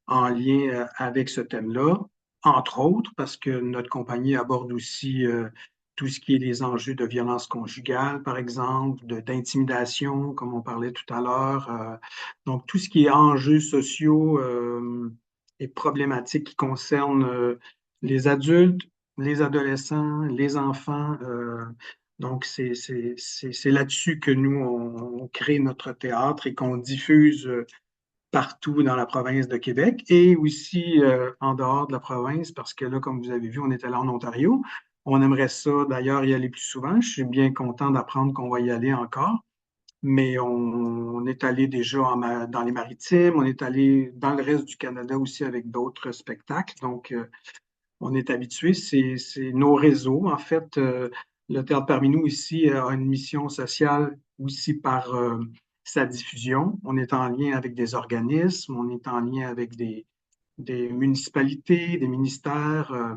en lien avec ce thème-là, entre autres parce que notre compagnie aborde aussi tout ce qui est les enjeux de violence conjugale, par exemple, d'intimidation, comme on parlait tout à l'heure. Donc, tout ce qui est enjeux sociaux et problématiques qui concernent les adultes, les adolescents, les enfants. Donc, c'est là-dessus que nous, on crée notre théâtre et qu'on diffuse partout dans la province de Québec et aussi en dehors de la province, parce que là, comme vous avez vu, on est allé en Ontario. On aimerait ça d'ailleurs y aller plus souvent. Je suis bien content d'apprendre qu'on va y aller encore, mais on est allé déjà dans les Maritimes, on est allé dans le reste du Canada aussi avec d'autres spectacles. Donc, on est habitué, c'est nos réseaux. En fait, le Théâtre parmi nous ici a une mission sociale aussi par sa diffusion. On est en lien avec des organismes, on est en lien avec des municipalités, des ministères.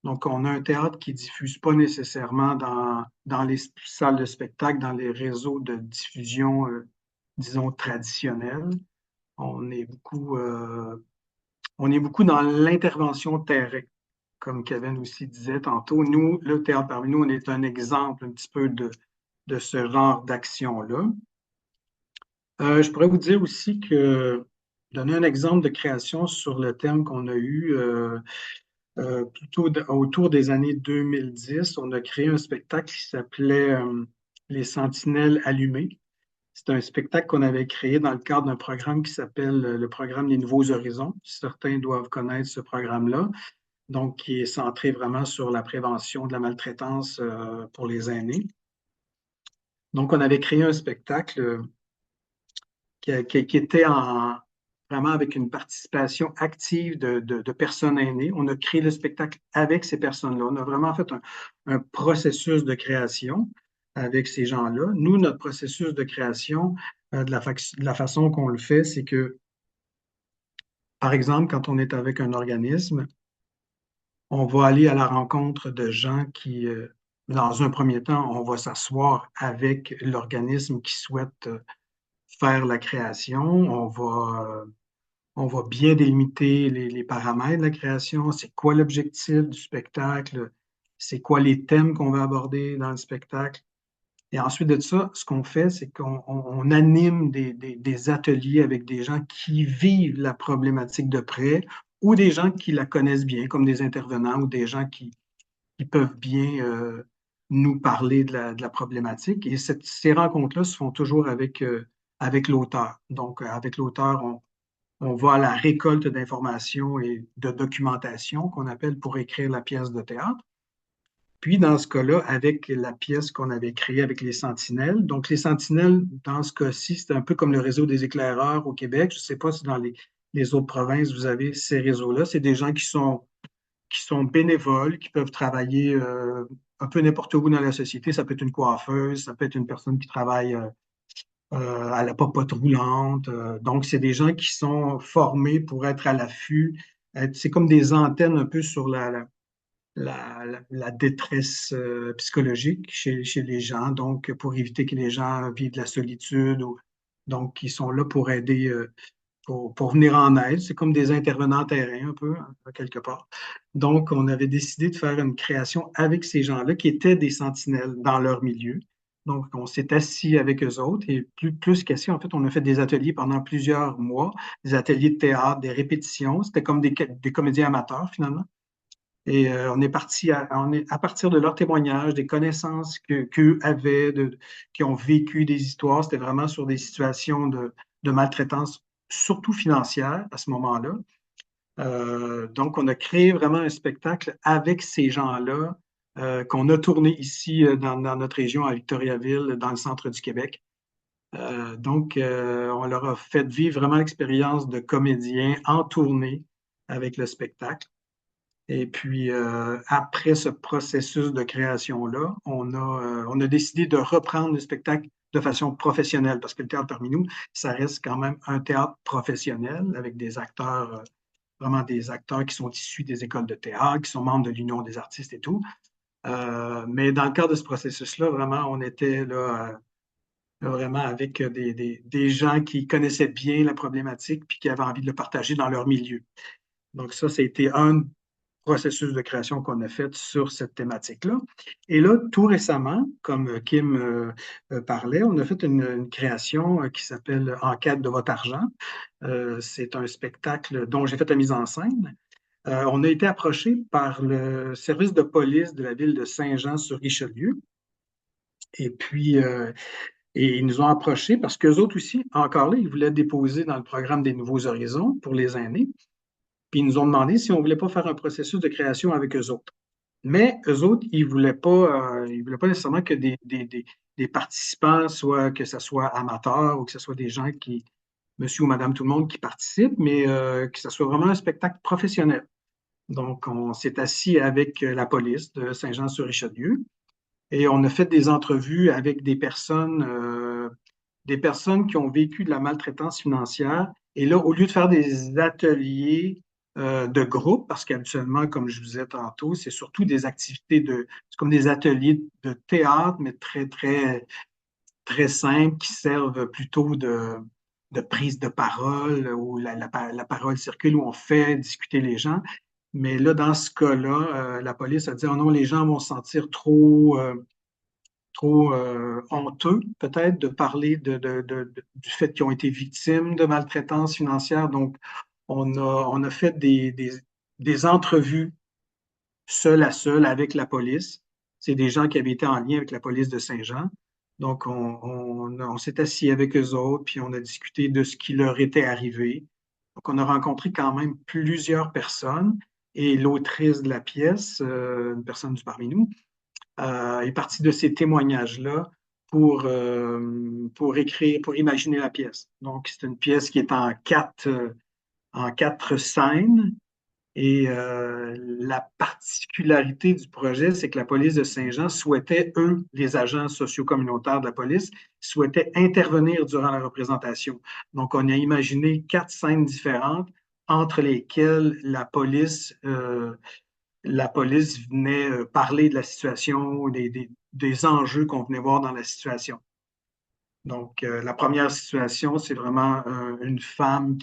Donc, on a un théâtre qui diffuse pas nécessairement dans les salles de spectacle, dans les réseaux de diffusion, disons, traditionnels. On est beaucoup, euh, on est beaucoup dans l'intervention terrain comme Kevin aussi disait tantôt, nous, le théâtre parmi nous, on est un exemple un petit peu de ce genre d'action-là. Je pourrais vous dire aussi donner un exemple de création sur le thème qu'on a eu autour des années 2010. On a créé un spectacle qui s'appelait Les Sentinelles allumées. C'est un spectacle qu'on avait créé dans le cadre d'un programme qui s'appelle le programme des Nouveaux Horizons. Certains doivent connaître ce programme-là, donc qui est centré vraiment sur la prévention de la maltraitance pour les aînés. Donc, on avait créé un spectacle qui était vraiment avec une participation active de personnes aînées. On a créé le spectacle avec ces personnes-là. On a vraiment fait un processus de création avec ces gens-là. Nous, notre processus de création, de la façon qu'on le fait, c'est que, par exemple, quand on est avec un organisme, on va aller à la rencontre de gens dans un premier temps, on va s'asseoir avec l'organisme qui souhaite faire la création. On va bien délimiter les paramètres de la création. C'est quoi l'objectif du spectacle? C'est quoi les thèmes qu'on va aborder dans le spectacle? Et ensuite de ça, ce qu'on fait, c'est qu'on anime des ateliers avec des gens qui vivent la problématique de près ou des gens qui la connaissent bien, comme des intervenants ou des gens qui peuvent bien nous parler de la problématique. Et ces rencontres-là se font toujours avec l'auteur. Donc, avec l'auteur, on va à la récolte d'informations et de documentation qu'on appelle pour écrire la pièce de théâtre. Puis, dans ce cas-là, avec la pièce qu'on avait créée avec les Sentinelles. Donc, les Sentinelles, dans ce cas-ci, c'est un peu comme le réseau des éclaireurs au Québec. Je ne sais pas si dans les autres provinces, vous avez ces réseaux-là. C'est des gens qui sont bénévoles, qui peuvent travailler un peu n'importe où dans la société. Ça peut être une coiffeuse, ça peut être une personne qui travaille à la popote roulante. Donc, c'est des gens qui sont formés pour être à l'affût. C'est comme des antennes un peu sur la détresse psychologique chez les gens, donc pour éviter que les gens vivent de la solitude. Donc, ils sont là pour aider, pour venir en aide. C'est comme des intervenants terrain un peu, hein, quelque part. Donc, on avait décidé de faire une création avec ces gens-là qui étaient des sentinelles dans leur milieu. Donc, on s'est assis avec eux autres et plus qu'assis, en fait, on a fait des ateliers pendant plusieurs mois, des ateliers de théâtre, des répétitions. C'était comme des comédiens amateurs, finalement. Et on est parti à partir de leurs témoignages, des connaissances qu'eux avaient, qui ont vécu des histoires. C'était vraiment sur des situations de maltraitance, surtout financière à ce moment-là. Donc, on a créé vraiment un spectacle avec ces gens-là qu'on a tourné ici dans notre région à Victoriaville, dans le centre du Québec. Donc, on leur a fait vivre vraiment l'expérience de comédien en tournée avec le spectacle. Et puis, après ce processus de création-là, on a décidé de reprendre le spectacle de façon professionnelle, parce que le théâtre parmi nous, ça reste quand même un théâtre professionnel avec des acteurs, vraiment des acteurs qui sont issus des écoles de théâtre, qui sont membres de l'Union des artistes et tout. Mais dans le cadre de ce processus-là, vraiment, on était là, vraiment avec des gens qui connaissaient bien la problématique puis qui avaient envie de le partager dans leur milieu. Donc ça a été un processus de création qu'on a fait sur cette thématique-là. Et là, tout récemment, comme Kim parlait, on a fait une création qui s'appelle En quête de votre argent. C'est un spectacle dont j'ai fait la mise en scène. On a été approché par le service de police de la ville de Saint-Jean-sur-Richelieu. Et puis, et ils nous ont approchés parce qu'eux autres aussi, encore là, ils voulaient déposer dans le programme des Nouveaux Horizons pour les aînés. Puis ils nous ont demandé si on ne voulait pas faire un processus de création avec eux autres. Mais eux autres, ils voulaient pas nécessairement que des participants, soit que ce soit amateurs ou que ce soit des gens qui, monsieur ou madame tout le monde qui participent, mais que ce soit vraiment un spectacle professionnel. Donc, on s'est assis avec la police de Saint-Jean-sur-Richelieu et on a fait des entrevues avec des personnes qui ont vécu de la maltraitance financière. Et là, au lieu de faire des ateliers de groupe, parce qu'habituellement, comme je vous disais tantôt, c'est surtout des activités c'est comme des ateliers de théâtre, mais très, très, très simples, qui servent plutôt de prise de parole, où la parole circule, où on fait discuter les gens. Mais là, dans ce cas-là, la police a dit, oh non, les gens vont se sentir trop honteux, peut-être, de parler du fait qu'ils ont été victimes de maltraitance financière. Donc, on a fait des entrevues seul à seul avec la police. C'est des gens qui avaient été en lien avec la police de Saint-Jean. Donc, on s'est assis avec eux autres, puis on a discuté de ce qui leur était arrivé. Donc, on a rencontré quand même plusieurs personnes et l'autrice de la pièce, une personne du parmi nous, est partie de ces témoignages-là pour écrire, pour imaginer la pièce. Donc, c'est une pièce qui est en quatre scènes. Et la particularité du projet, c'est que la police de Saint-Jean souhaitait, eux, les agents socio-communautaires de la police, souhaitaient intervenir durant la représentation. Donc, on a imaginé 4 scènes différentes entre lesquelles la police venait parler de la situation, des enjeux qu'on venait voir dans la situation. Donc, la première situation, c'est vraiment une femme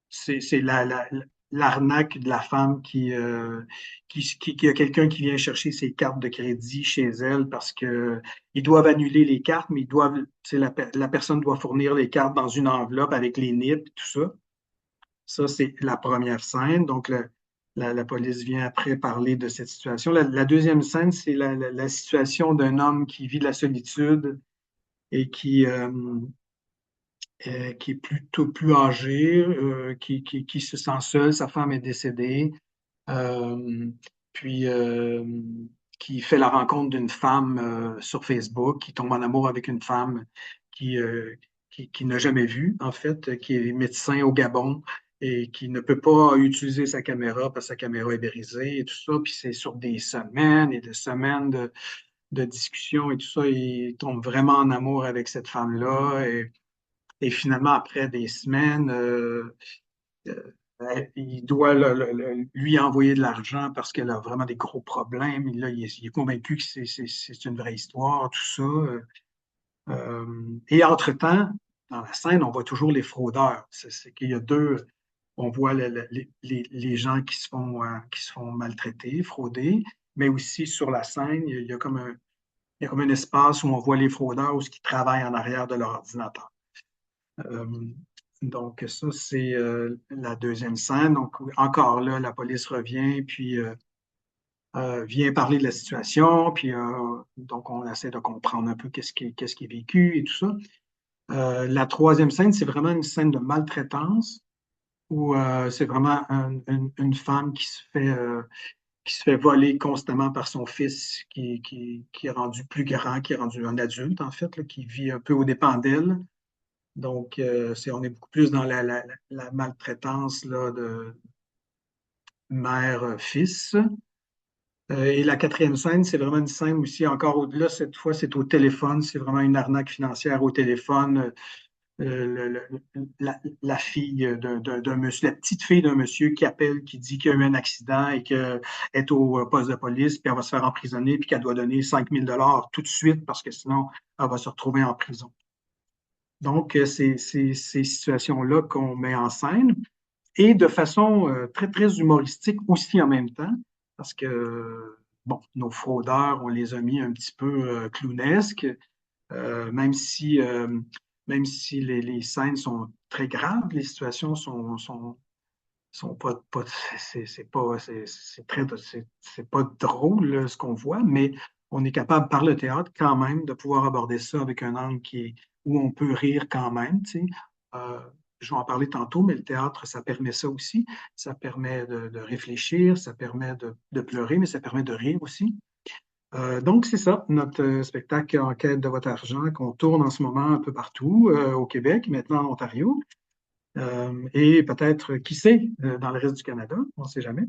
c'est l'arnaque de la femme qui a quelqu'un qui vient chercher ses cartes de crédit chez elle parce que ils doivent annuler les cartes, mais la personne doit fournir les cartes dans une enveloppe avec les NIP et tout ça. Ça, c'est la première scène. Donc, la police vient après parler de cette situation. La deuxième scène, c'est la situation d'un homme qui vit de la solitude et qui est plutôt plus âgé, qui se sent seul. Sa femme est décédée. Euh, puis, qui fait la rencontre d'une femme sur Facebook, qui tombe en amour avec une femme qui, euh, qui n'a jamais vu, en fait, qui est médecin au Gabon et qui ne peut pas utiliser sa caméra parce que sa caméra est brisée et tout ça. Puis c'est sur des semaines et des semaines de discussion et tout ça, il tombe vraiment en amour avec cette femme-là. Et finalement, après des semaines, il doit lui envoyer de l'argent parce qu'elle a vraiment des gros problèmes. Et là, il est convaincu que c'est une vraie histoire, tout ça. Et entre-temps, dans la scène, on voit toujours les fraudeurs. C'est qu'il y a deux, on voit les gens qui se font maltraiter, frauder, mais aussi sur la scène, il y a il y a comme un espace où on voit les fraudeurs ou ce qui travaillent en arrière de leur ordinateur. Euh, donc, ça, c'est la deuxième scène. Donc, encore là, la police revient, puis vient parler de la situation, puis donc on essaie de comprendre un peu qu'est-ce qui est vécu et tout ça. La troisième scène, c'est vraiment une scène de maltraitance où c'est vraiment une femme qui se fait voler constamment par son fils qui est rendu plus grand, qui est rendu un adulte, en fait, là, qui vit un peu aux dépens d'elle. Donc, on est beaucoup plus dans la maltraitance là, de mère-fils. Et la quatrième scène, c'est vraiment une scène aussi, encore au-delà, cette fois, c'est au téléphone. C'est vraiment une arnaque financière au téléphone. La fille d'un monsieur, la petite fille d'un monsieur qui appelle, qui dit qu'il y a eu un accident et qu'elle est au poste de police, puis elle va se faire emprisonner, puis qu'elle doit donner 5 000 $ tout de suite parce que sinon, elle va se retrouver en prison. Donc, c'est ces situations-là qu'on met en scène et de façon très, très humoristique aussi en même temps, parce que, bon, nos fraudeurs, on les a mis un petit peu clownesques, euh, même si, euh, même si les scènes sont très graves, les situations sont pas c'est très, c'est pas drôle là, ce qu'on voit, mais on est capable par le théâtre quand même de pouvoir aborder ça avec un angle où on peut rire quand même, tu sais. Euh, je vais en parler tantôt, mais le théâtre, ça permet ça aussi. Ça permet de réfléchir, ça permet de pleurer, mais ça permet de rire aussi. Donc, c'est ça, notre spectacle En quête de votre argent qu'on tourne en ce moment un peu partout, au Québec, maintenant en Ontario, et peut-être, qui sait, dans le reste du Canada, on ne sait jamais.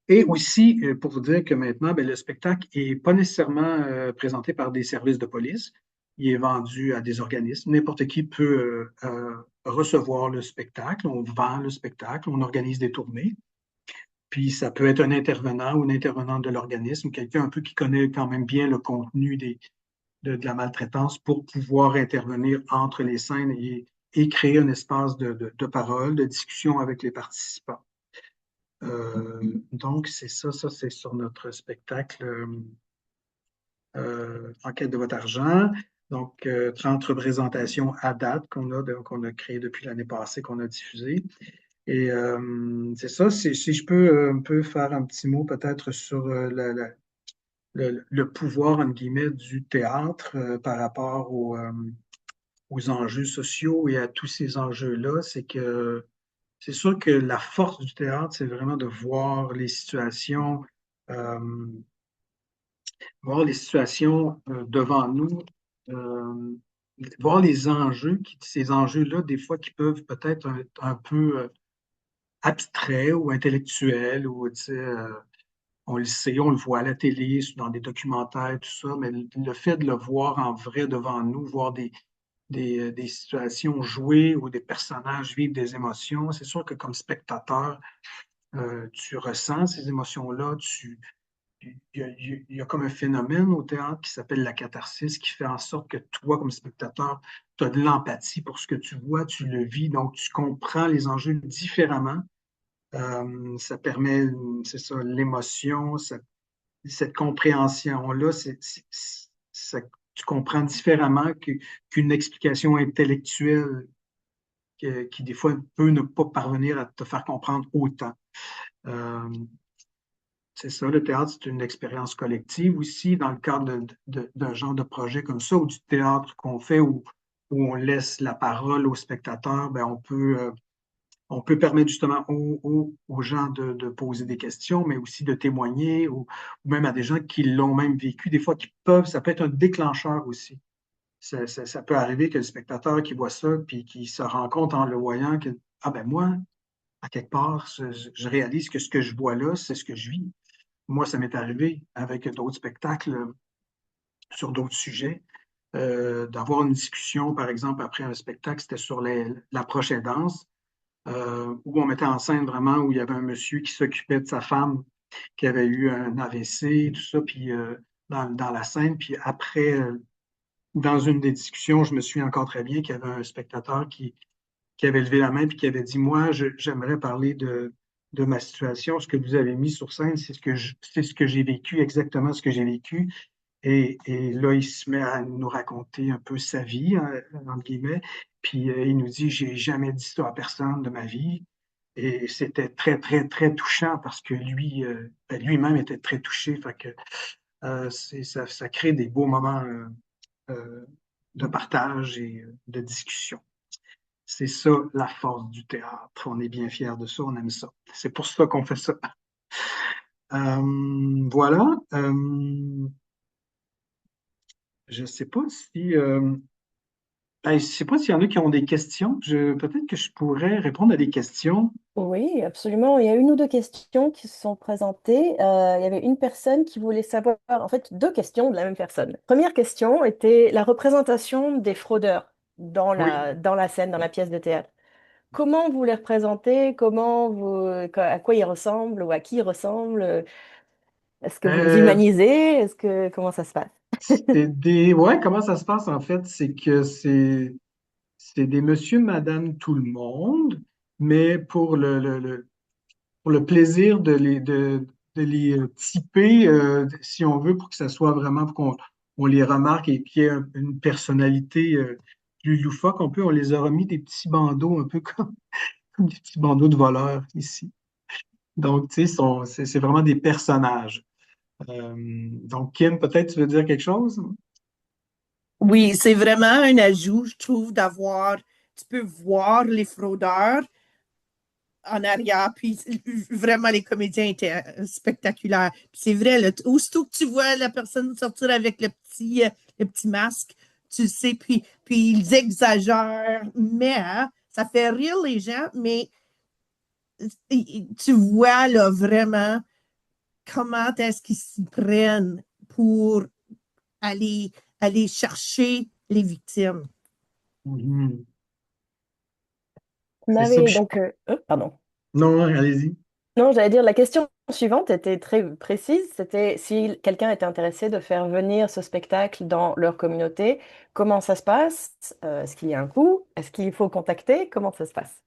Et aussi, pour vous dire que maintenant, ben, le spectacle n'est pas nécessairement présenté par des services de police. Il est vendu à des organismes. N'importe qui peut recevoir le spectacle. On vend le spectacle, on organise des tournées. Puis ça peut être un intervenant ou une intervenante de l'organisme, quelqu'un un peu qui connaît quand même bien le contenu de la maltraitance pour pouvoir intervenir entre les scènes et créer un espace de parole, de discussion avec les participants. Donc, c'est ça, c'est sur notre spectacle En quête de votre argent. Donc, 30 représentations à date qu'on a créées depuis l'année passée, qu'on a diffusées. Et c'est ça, si je peux un peu faire un petit mot peut-être sur le pouvoir, entre guillemets, du théâtre par rapport aux enjeux sociaux et à tous ces enjeux-là, c'est que c'est sûr que la force du théâtre, c'est vraiment de euh, voir les situations devant nous, euh, voir les enjeux, ces enjeux-là, des fois, qui peuvent peut-être être un peu abstraits ou intellectuels, ou tu sais, on le sait, on le voit à la télé, dans des documentaires, tout ça, mais le fait de le voir en vrai devant nous, voir des situations jouées ou des personnages vivre des émotions, c'est sûr que comme spectateur, tu ressens ces émotions-là, il y a comme un phénomène au théâtre qui s'appelle la catharsis, qui fait en sorte que toi, comme spectateur, tu as de l'empathie pour ce que tu vois, tu le vis, donc tu comprends les enjeux différemment. Ça permet, c'est ça, l'émotion, cette compréhension-là, tu comprends différemment qu'une explication intellectuelle qui, des fois, peut ne pas parvenir à te faire comprendre autant. Euh, c'est ça, le théâtre, c'est une expérience collective aussi, dans le cadre d'un genre de projet comme ça, ou du théâtre qu'on fait où on laisse la parole aux spectateurs, ben on peut permettre justement aux gens de poser des questions, mais aussi de témoigner, ou même à des gens qui l'ont même vécu, des fois ça peut être un déclencheur aussi. Ça peut arriver que le spectateur qui voit ça, puis qui se rend compte en le voyant que, ah ben moi, à quelque part, je réalise que ce que je vois là, c'est ce que je vis. Moi, ça m'est arrivé avec d'autres spectacles. sur d'autres sujets. D'avoir une discussion, par exemple, après un spectacle, c'était sur l'approche danse, où on mettait en scène vraiment, où il y avait un monsieur qui s'occupait de sa femme qui avait eu un AVC, tout ça, puis dans la scène. Puis après, dans une des discussions, je me souviens encore très bien qu'il y avait un spectateur qui avait levé la main puis qui avait dit, moi, j'aimerais parler de ma situation. Ce que vous avez mis sur scène, c'est ce que j'ai vécu, exactement ce que j'ai vécu. Et là, il se met à nous raconter un peu sa vie, hein, entre guillemets. Puis il nous dit, j'ai jamais dit ça à personne de ma vie. Et c'était très, très, très touchant parce que lui, ben, lui-même était très touché. Fait que ça crée des beaux moments euh, de partage et de discussion. C'est ça la force du théâtre. On est bien fiers de ça, on aime ça. C'est pour ça qu'on fait ça. Voilà. Je ne sais pas si je sais pas s'il y en a qui ont des questions. Peut-être que je pourrais répondre à des questions. Oui, absolument. Il y a une ou deux questions qui se sont présentées. Il y avait une personne qui voulait savoir, en fait, deux questions de la même personne. Première question était la représentation des fraudeurs Oui. dans la scène, dans la pièce de théâtre. Comment vous les représentez? À quoi ils ressemblent ou à qui ils ressemblent? Est-ce que vous les Euh, humanisez? Comment ça se passe? ouais, comment ça se passe en fait? C'est que c'est des monsieur, madame, tout le monde, mais pour le plaisir de les typer, si on veut, pour que ça soit vraiment, pour qu'on on les remarque et qu'il y ait une personnalité plus loufoque, on les a remis des petits bandeaux, un peu comme des petits bandeaux de voleurs ici. Donc, tu sais, c'est vraiment des personnages. Donc, Kim, peut-être tu veux dire quelque chose? Oui, c'est vraiment un ajout, je trouve, tu peux voir les fraudeurs en arrière, puis vraiment, les comédiens étaient spectaculaires. Puis c'est vrai, là, aussitôt que tu vois la personne sortir avec le petit masque, tu le sais, puis ils exagèrent, mais hein, ça fait rire les gens, mais tu vois là vraiment comment est-ce qu'ils s'y prennent pour aller, aller chercher les victimes. Mhm. On C'est ça. avait donc, pardon. Non, allez-y. Non, j'allais dire, la question suivante était très précise. C'était si quelqu'un était intéressé de faire venir ce spectacle dans leur communauté, comment ça se passe? Est-ce qu'il y a un coût? Est-ce qu'il faut contacter? Comment ça se passe?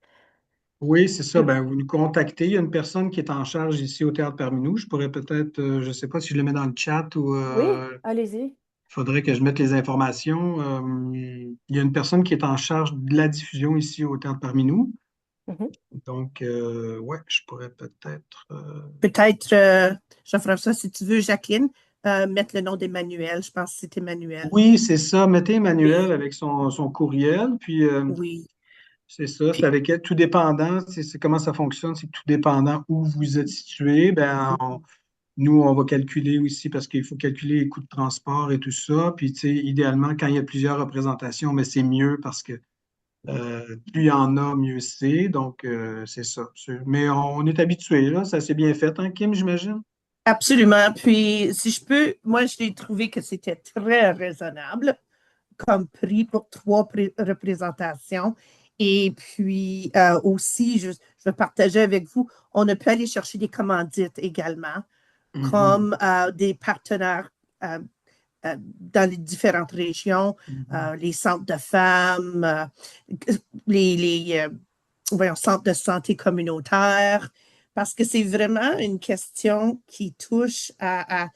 Oui, c'est ça. Ben, vous nous contactez. Il y a une personne qui est en charge ici au Théâtre parmi nous. Je pourrais peut-être, je ne sais pas si je le mets dans le chat ou Oui, allez-y. il faudrait que je mette les informations. Il y a une personne qui est en charge de la diffusion ici au Théâtre parmi nous. Mhm. Donc, ouais, je pourrais peut-être. Peut-être, Jean-François, si tu veux, Jacqueline, mettre le nom d'Emmanuel. Je pense que c'est Emmanuel. Oui, c'est ça. Mettez Emmanuel Oui, avec son courriel. Puis, oui. c'est ça. C'est Puis, avec elle. Tout dépendant, c'est comment ça fonctionne. C'est que tout dépendant où vous êtes situé, ben, nous, on va calculer aussi parce qu'il faut calculer les coûts de transport et tout ça. Puis, tu sais, idéalement, quand il y a plusieurs représentations, mais c'est mieux parce que plus il y en a, mieux c'est. Donc, c'est ça. Mais on est habitué, là. Ça s'est bien fait, hein, Kim, j'imagine? absolument. Puis, si je peux, moi, j'ai trouvé que c'était très raisonnable comme prix pour trois représentations. Et puis, aussi, je veux partager avec vous, on a pu aller chercher des commandites également, Mhm, comme des partenaires euh, dans les différentes régions, mhm, les centres de femmes, les voyons, centres de santé communautaire, parce que c'est vraiment une question qui touche à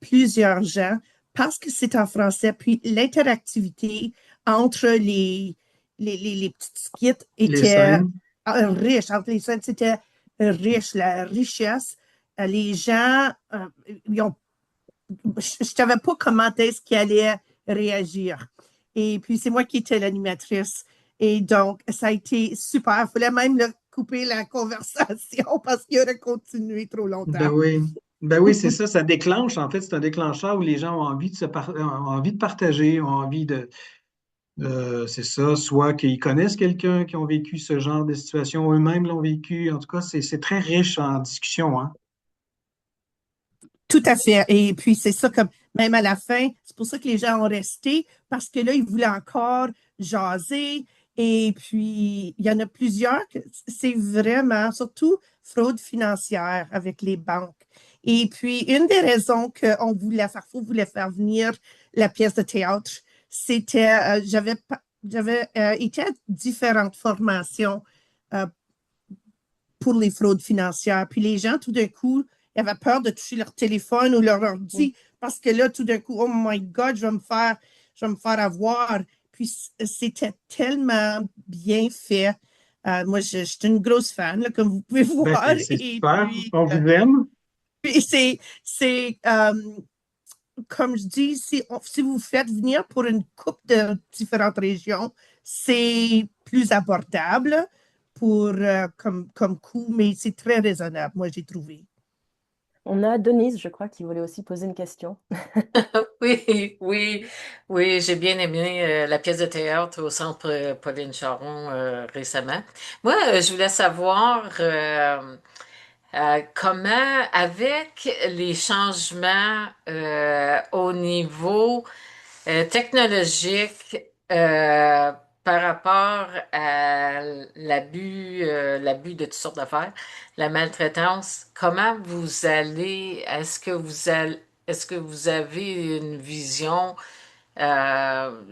plusieurs gens, parce que c'est en français, puis l'interactivité entre les petites skits Les était scènes. riche, entre les scènes, c'était riche, la richesse. Les gens, ils ont je ne savais pas comment est-ce qu'il allait réagir. Et puis, c'est moi qui étais l'animatrice. Et donc, ça a été super. Il fallait même couper la conversation parce qu'il aurait continué trop Ben longtemps. oui. Ben oui, c'est ça. Ça déclenche. En fait, c'est un déclencheur où les gens ont envie ont envie de partager, ont envie c'est ça, soit qu'ils connaissent quelqu'un qui ont vécu ce genre de situation, eux-mêmes l'ont vécu. En tout cas, c'est très riche en discussion, hein. Tout à fait. Et puis, c'est ça, comme même à la fin, c'est pour ça que les gens ont resté, parce que là, ils voulaient encore jaser. Et puis, il y en a plusieurs que c'est vraiment, surtout fraude financière avec les banques. Et puis, une des raisons qu'on voulait faire, faut voulait faire venir la pièce de théâtre, c'était, j'avais été à différentes formations euh, pour les fraudes financières. Puis les gens, tout d'un coup, ils avaient peur de toucher leur téléphone ou leur Mm. ordi parce que là, tout d'un coup, oh my God, je vais me faire avoir. Puis c'était tellement bien fait. Moi, je suis une grosse fan, là, comme vous pouvez Ben, voir. c'est Et super. puis, On vous aime. c'est comme je dis, si vous faites venir pour une coupe de différentes régions, c'est plus abordable pour, comme coût, mais c'est très raisonnable, moi, j'ai trouvé. On a Denise, je crois, qui voulait aussi poser une question. Oui, oui, oui, j'ai bien aimé la pièce de théâtre au Centre Pauline Charon récemment. Moi, je voulais savoir comment, avec les changements au niveau technologique par rapport à l'abus de toutes sortes d'affaires, la maltraitance, comment vous allez, est-ce que vous avez une vision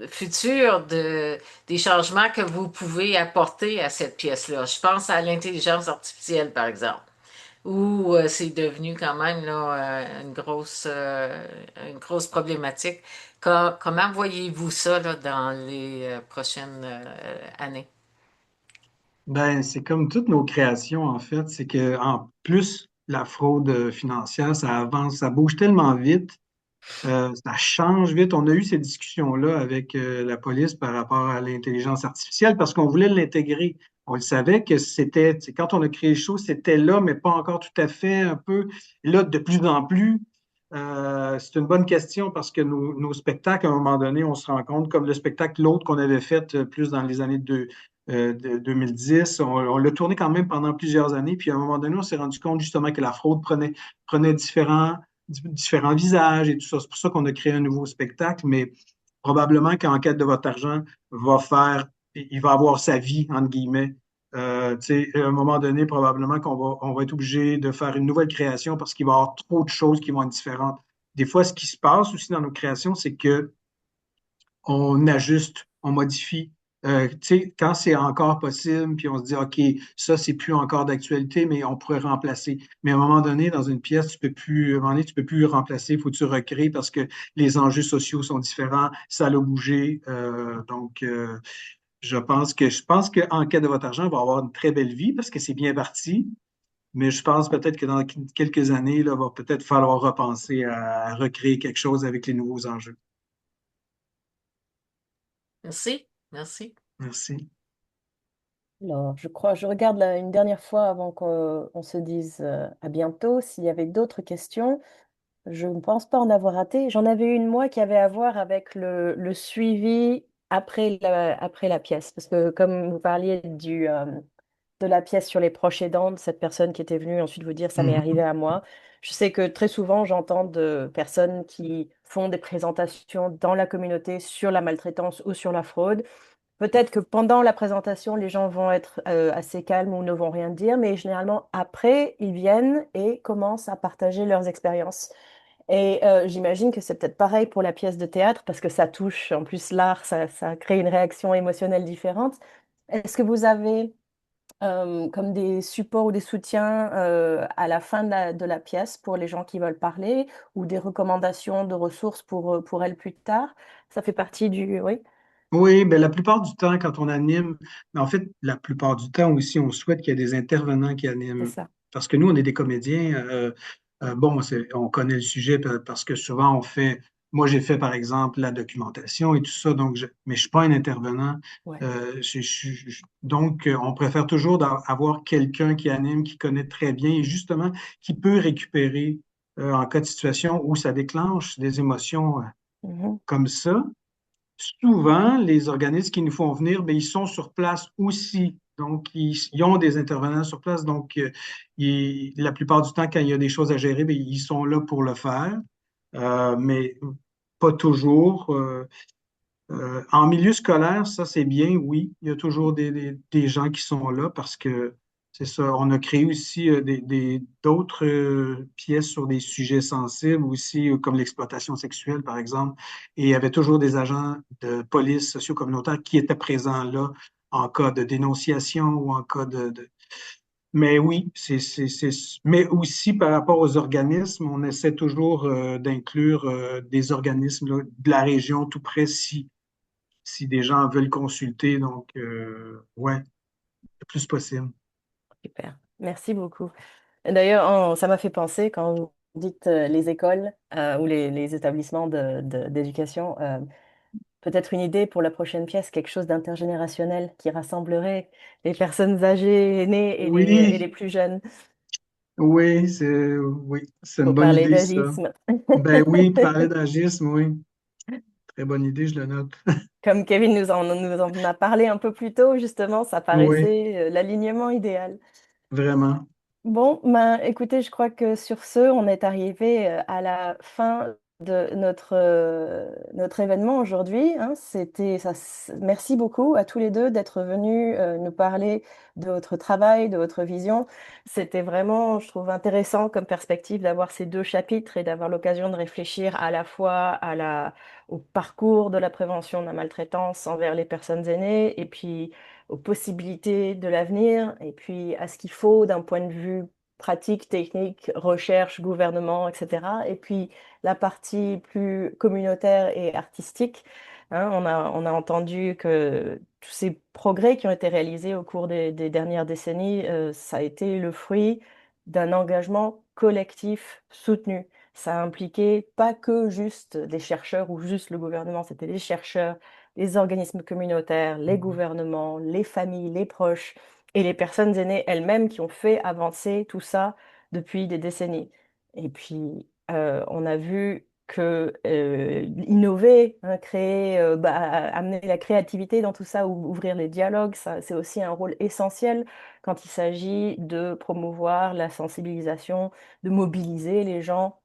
future des changements que vous pouvez apporter à cette pièce-là? Je pense à l'intelligence artificielle, par exemple, où c'est devenu quand même là, une grosse problématique. Comment voyez-vous ça là, dans les prochaines années? Ben, c'est comme toutes nos créations, en fait. C'est que, en plus, la fraude financière, ça avance, ça bouge tellement vite. Ça change vite. On a eu ces discussions-là avec la police par rapport à l'intelligence artificielle parce qu'on voulait l'intégrer. On le savait que c'était, tu sais, quand on a créé le show, c'était là, mais pas encore tout à fait, un peu. Là, de plus en plus, c'est une bonne question parce que nos spectacles, à un moment donné, on se rend compte, comme le spectacle, l'autre qu'on avait fait plus dans les années de 2010, on l'a tourné quand même pendant plusieurs années, puis à un moment donné, on s'est rendu compte justement que la fraude prenait différents visages et tout ça. C'est pour ça qu'on a créé un nouveau spectacle, mais probablement qu'en quête de votre argent il va avoir sa vie, entre guillemets. Tu sais, à un moment donné, probablement on va être obligé de faire une nouvelle création parce qu'il va y avoir trop de choses qui vont être différentes. Des fois, ce qui se passe aussi dans nos créations, c'est que on ajuste, on modifie. Tu sais, quand c'est encore possible, puis on se dit, OK, ça, c'est plus encore d'actualité, mais on pourrait remplacer. Mais à un moment donné, dans une pièce, à un moment donné, tu peux plus remplacer, il faut que tu recrées parce que les enjeux sociaux sont différents, ça a bougé. Je pense qu'en quête de votre argent, il va avoir une très belle vie parce que c'est bien parti. Mais je pense peut-être que dans quelques années, là, va peut-être falloir repenser à recréer quelque chose avec les nouveaux enjeux. Merci, merci. Merci. Alors, je crois, je regarde là une dernière fois avant qu'on se dise à bientôt. S'il y avait d'autres questions, je ne pense pas en avoir raté. J'en avais une, moi, qui avait à voir avec le suivi après la pièce. Parce que comme vous parliez de la pièce sur les proches aidants, de cette personne qui était venue ensuite vous dire ça m'est arrivé Mhm. à moi. Je sais que très souvent, j'entends de personnes qui font des présentations dans la communauté sur la maltraitance ou sur la fraude. Peut-être que pendant la présentation, les gens vont être assez calmes ou ne vont rien dire, mais généralement, après, ils viennent et commencent à partager leurs expériences. Et j'imagine que c'est peut-être pareil pour la pièce de théâtre, parce que ça touche, en plus, l'art, ça crée une réaction émotionnelle différente. Est-ce que vous avez comme des supports ou des soutiens à la fin de la pièce pour les gens qui veulent parler, ou des recommandations de ressources pour elles plus tard? Ça fait partie du... Oui, Oui, ben la plupart du temps, quand on anime, mais en fait, la plupart du temps aussi, on souhaite qu'il y ait des intervenants qui c'est animent. ça. Parce que nous, on est des comédiens. Bon, on connaît le sujet parce que souvent, moi, j'ai fait, par exemple, la documentation et tout ça, mais je suis pas un intervenant. Ouais. Donc, on préfère toujours avoir quelqu'un qui anime, qui connaît très bien et justement, qui peut récupérer en cas de situation où ça déclenche des émotions Mhm. comme ça. Souvent, les organismes qui nous font venir, ben, ils sont sur place aussi Donc, ils ont des intervenants sur place. Donc, la plupart du temps, quand il y a des choses à gérer, bien, ils sont là pour le faire. Mais pas toujours. En milieu scolaire, ça c'est bien, oui. Il y a toujours des gens qui sont là parce que c'est ça. On a créé aussi d'autres pièces sur des sujets sensibles aussi, comme l'exploitation sexuelle, par exemple. Et il y avait toujours des agents de police socio-communautaire qui étaient présents là en cas de dénonciation ou en cas Mais oui, mais aussi par rapport aux organismes, on essaie toujours d'inclure des organismes là, de la région tout près si des gens veulent consulter. Donc, ouais, le plus possible. Super. Merci beaucoup. D'ailleurs, ça m'a fait penser quand vous dites les écoles ou les établissements d'éducation, peut-être une idée pour la prochaine pièce, quelque chose d'intergénérationnel qui rassemblerait les personnes âgées, aînées et les Oui, plus jeunes oui, c'est une pour bonne parler idée, ça. d'agisme. Ben oui, parler d'agisme, oui. Très bonne idée, je le note. Comme Kevin nous en a parlé un peu plus tôt, justement, ça Oui, paraissait l'alignement idéal. vraiment. Bon, ben, écoutez, je crois que sur ce, on est arrivé à la fin de notre événement aujourd'hui, hein. Merci beaucoup à tous les deux d'être venus nous parler de votre travail, de votre vision. C'était vraiment, je trouve, intéressant comme perspective d'avoir ces deux chapitres et d'avoir l'occasion de réfléchir à la fois au parcours de la prévention de la maltraitance envers les personnes aînées et puis aux possibilités de l'avenir et puis à ce qu'il faut d'un point de vue pratique, technique, recherche, gouvernement, etc. Et puis la partie plus communautaire et artistique, hein, on a entendu que tous ces progrès qui ont été réalisés au cours des dernières décennies, ça a été le fruit d'un engagement collectif soutenu. Ça a impliqué pas que juste des chercheurs ou juste le gouvernement, c'était les chercheurs, les organismes communautaires, les gouvernements, les familles, les proches et les personnes aînées elles-mêmes qui ont fait avancer tout ça depuis des décennies. Et puis, on a vu que innover, hein, créer, amener la créativité dans tout ça, ou ouvrir les dialogues, ça, c'est aussi un rôle essentiel quand il s'agit de promouvoir la sensibilisation, de mobiliser les gens,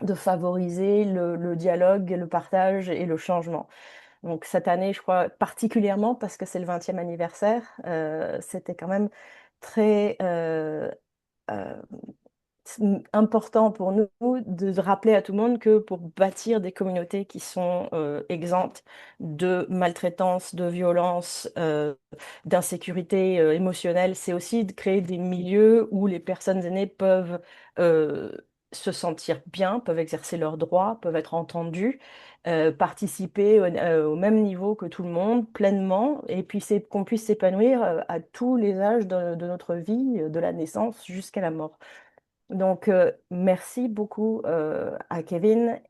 de favoriser le dialogue, le partage et le changement. Donc cette année, je crois particulièrement parce que c'est le 20e anniversaire, c'était quand même très euh, important pour nous de rappeler à tout le monde que pour bâtir des communautés qui sont exemptes de maltraitance, de violence, d'insécurité émotionnelle, c'est aussi de créer des milieux où les personnes aînées peuvent euh, se sentir bien, peuvent exercer leurs droits, peuvent être entendues, participer au même niveau que tout le monde, pleinement, et puis c'est qu'on puisse s'épanouir à tous les âges de notre vie, de la naissance jusqu'à la mort. Donc, merci beaucoup à Kevin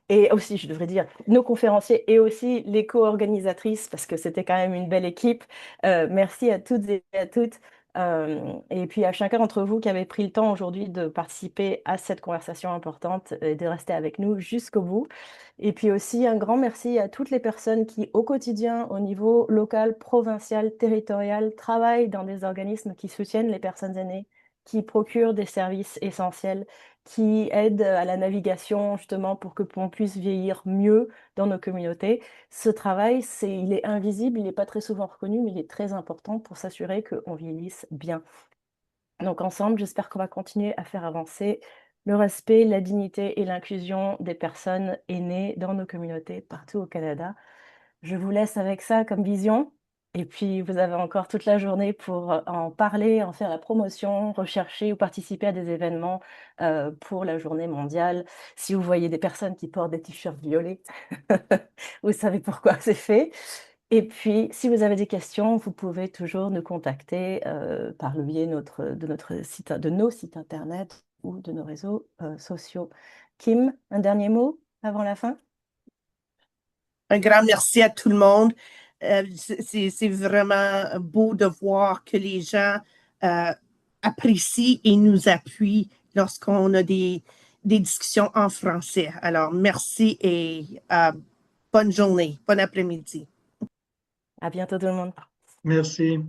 et aussi, je devrais dire, nos conférenciers et aussi les co-organisatrices parce que c'était quand même une belle équipe. Merci à toutes et à toutes. Et puis à chacun d'entre vous qui avez pris le temps aujourd'hui de participer à cette conversation importante et de rester avec nous jusqu'au bout. Et puis aussi un grand merci à toutes les personnes qui, au quotidien, au niveau local, provincial, territorial, travaillent dans des organismes qui soutiennent les personnes aînées, qui procurent des services essentiels, qui aident à la navigation justement pour que l'on puisse vieillir mieux dans nos communautés. Ce travail, il est invisible, il n'est pas très souvent reconnu, mais il est très important pour s'assurer qu'on vieillisse bien. Donc ensemble, j'espère qu'on va continuer à faire avancer le respect, la dignité et l'inclusion des personnes aînées dans nos communautés partout au Canada. Je vous laisse avec ça comme vision. Et puis, vous avez encore toute la journée pour en parler, en faire la promotion, rechercher ou participer à des événements pour la journée mondiale. Si vous voyez des personnes qui portent des t-shirts violets, vous savez pourquoi c'est fait. Et puis, si vous avez des questions, vous pouvez toujours nous contacter par le biais de nos sites internet ou de nos réseaux sociaux. Kim, un dernier mot avant la fin? Un grand merci à tout le monde. C'est vraiment beau de voir que les gens euh, apprécient et nous appuient lorsqu'on a des discussions en français. Alors, merci et bonne journée, bon après-midi. À bientôt tout le monde. Merci.